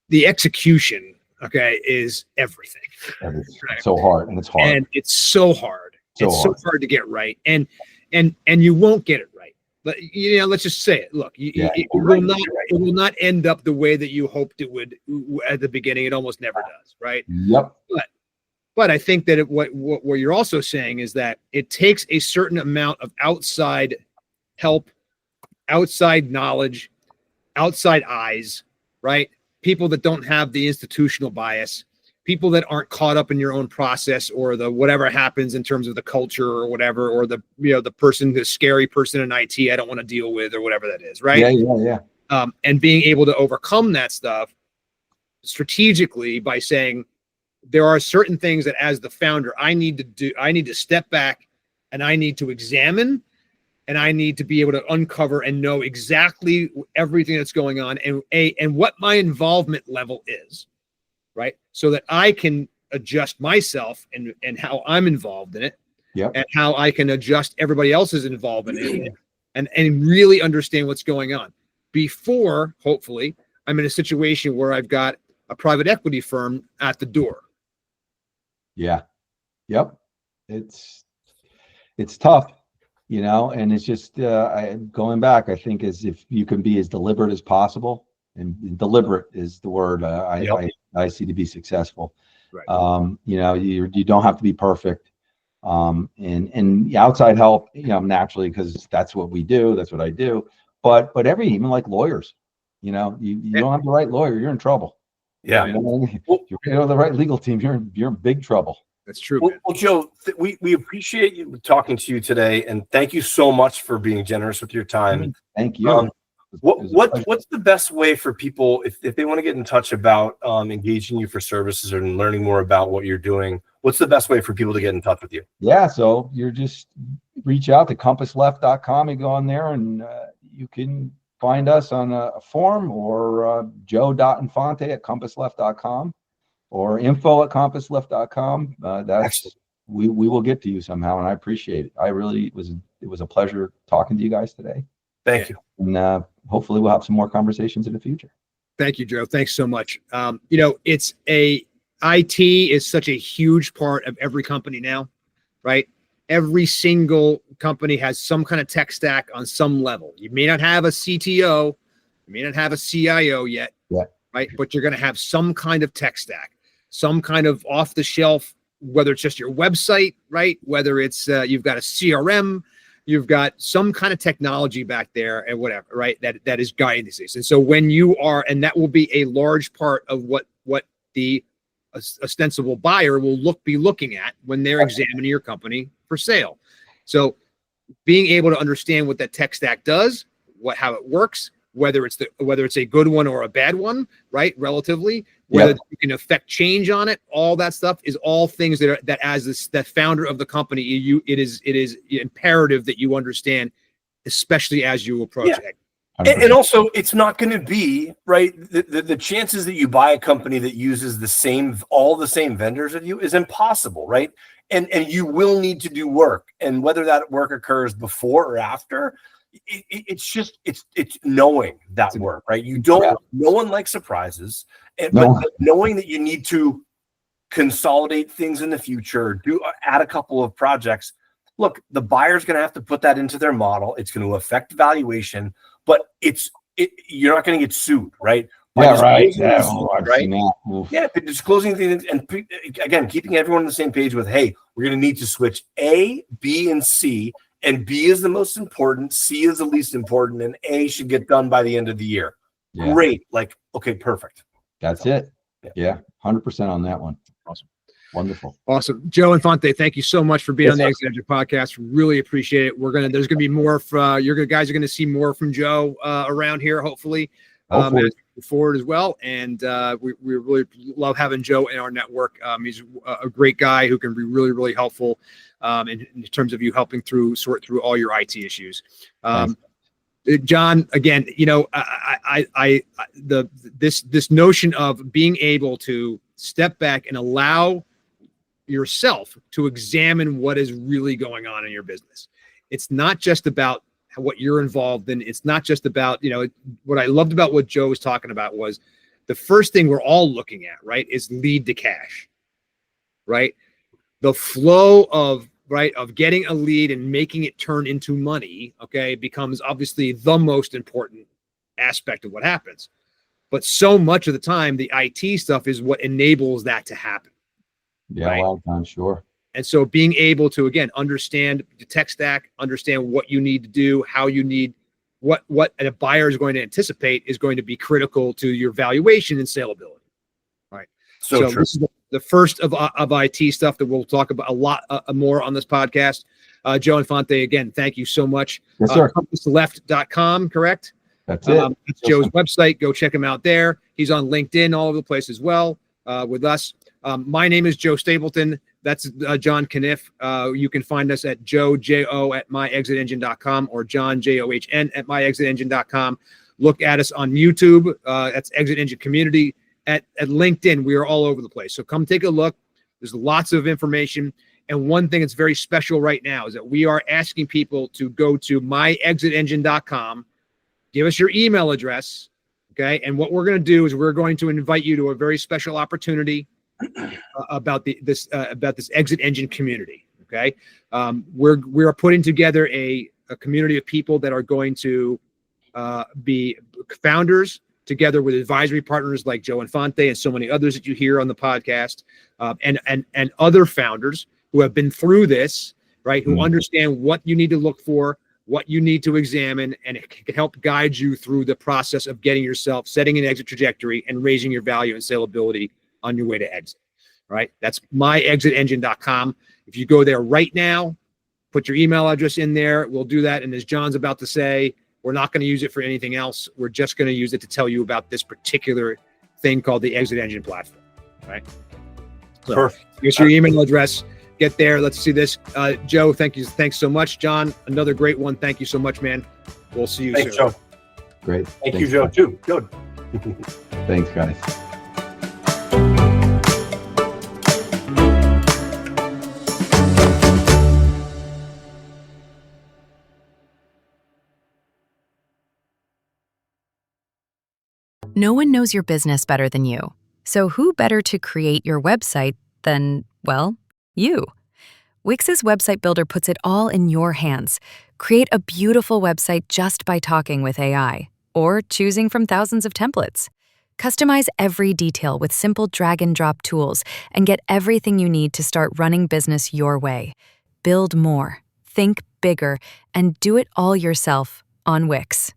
the execution. Okay, is everything. Right? So hard, and it's hard. And it's so hard. So hard to get right, and you won't get it right. But, you know, let's just say it. Look, it will not end up the way that you hoped it would at the beginning. It almost never does, right? Yep. But I think that what you're also saying is that it takes a certain amount of outside help, outside knowledge, outside eyes, right? People that don't have the institutional bias, people that aren't caught up in your own process or the whatever happens in terms of the culture or whatever, or the, you know, the scary person in IT I don't want to deal with or whatever that is, right? Yeah. And being able to overcome that stuff strategically by saying, there are certain things that as the founder, I need to do. I need to step back and I need to examine, and I need to be able to uncover and know exactly everything that's going on and what my involvement level is, right? So that I can adjust myself and how I'm involved in it, and how I can adjust everybody else's involvement in it, and really understand what's going on before, hopefully, I'm in a situation where I've got a private equity firm at the door. Yeah. Yep. It's tough, you know, and it's just going back, I think, is if you can be as deliberate as possible, and deliberate is the word I see to be successful. Right. You know, you don't have to be perfect. And outside help, you know, naturally, because that's what we do. That's what I do. But even like lawyers, you know, you don't have the right lawyer, you're in trouble. Yeah. You know, if you don't have the right legal team, you're in big trouble. That's true. Well, Joe, we appreciate you talking to you today, and thank you so much for being generous with your time. Thank you. What's the best way for people if they want to get in touch about engaging you for services or learning more about what you're doing? What's the best way for people to get in touch with you? Yeah, so you're just reach out to compassleft.com. You go on there and you can find us on a forum, or joe.infante@compassleft.com or info@compassleft.com. That's we will get to you somehow, and I appreciate it. It was a pleasure talking to you guys today. Thank you. And hopefully we'll have some more conversations in the future. Thank you, Joe. Thanks so much. IT is such a huge part of every company now, right? Every single company has some kind of tech stack on some level. You may not have a CTO, you may not have a CIO yet, right? But you're going to have some kind of tech stack, some kind of off the shelf, whether it's just your website, right? Whether it's you've got a CRM, you've got some kind of technology back there and whatever, right? That is guiding these things. And so when you are, and that will be a large part of what the ostensible buyer will be looking at when they're examining your company for sale. So being able to understand what that tech stack does, how it works, whether it's a good one or a bad one, right? Relatively, whether you can affect change on it, all that stuff is all things that as the founder of the company, it is imperative that you understand, especially as you approach it. And also, it's not going to be right. The chances that you buy a company that uses all the same vendors as you is impossible, right? And you will need to do work, and whether that work occurs before or after, it's knowing that work, right? You don't. No one likes surprises, but knowing that you need to consolidate things in the future, add a couple of projects. Look, the buyer's going to have to put that into their model. It's going to affect valuation. But you're not going to get sued, right? Right. Disclosing things and again, keeping everyone on the same page with, hey, we're going to need to switch A, B, and C, and B is the most important, C is the least important, and A should get done by the end of the year. Yeah. Great. Okay, perfect. That's it. Yeah, 100% on that one. Awesome. Wonderful. Awesome. Joe Infante, thank you so much for being on the Exit Engine podcast. Really appreciate it. There's going to be more you guys are going to see more from Joe around here, hopefully. Forward as well. And we really love having Joe in our network. He's a great guy who can be really, really helpful in terms of you helping sort through all your IT issues. John, again, this notion of being able to step back and allow yourself to examine what is really going on in your business. It's not just about what you're involved in. It's not just about, what I loved about what Joe was talking about was the first thing we're all looking at, right, is lead to cash, right? The flow of getting a lead and making it turn into money, becomes obviously the most important aspect of what happens. But so much of the time, the IT stuff is what enables that to happen. Yeah, right? Well, I'm sure. And so being able to, again, understand the tech stack, understand what you need to do, how you need, what a buyer is going to anticipate is going to be critical to your valuation and saleability. Right. So this is the first of IT stuff that we'll talk about a lot more on this podcast. Joe Infante, again, thank you so much. Yes, sir. Compassleft.com, correct? That's it. It's Joe's website. Go check him out there. He's on LinkedIn all over the place as well with us. My name is Joe Stapleton. That's John Kniff. You can find us at joe@myexitengine.com or John, JOHN, @myexitengine.com. Look at us on YouTube. That's Exit Engine Community. At LinkedIn, we are all over the place. So come take a look. There's lots of information. And one thing that's very special right now is that we are asking people to go to myexitengine.com, give us your email address, okay? And what we're going to do is we're going to invite you to a very special opportunity about this Exit Engine community, okay? We're putting together a community of people that are going to be founders together with advisory partners like Joe Infante and so many others that you hear on the podcast, and other founders who have been through this, right? Who understand what you need to look for, what you need to examine, and it can help guide you through the process of setting an exit trajectory and raising your value and saleability on your way to exit, right? That's myexitengine.com. If you go there right now, put your email address in there, we'll do that. And as John's about to say, We're not going to use it for anything else. We're just going to use it to tell you about this particular thing called the Exit Engine platform. Right. So Perfect. Here's your email address. Get there. Let's see this. Joe, thank you. Thanks so much. John, another great one. Thank you so much, man. We'll see you Thanks, soon. Joe. Great. Thank you, Joe, too. Good. Thanks, guys. No one knows your business better than you. So who better to create your website than, well, you? Wix's website builder puts it all in your hands. Create a beautiful website just by talking with AI or choosing from thousands of templates. Customize every detail with simple drag and drop tools and get everything you need to start running business your way. Build more, think bigger, and do it all yourself on Wix.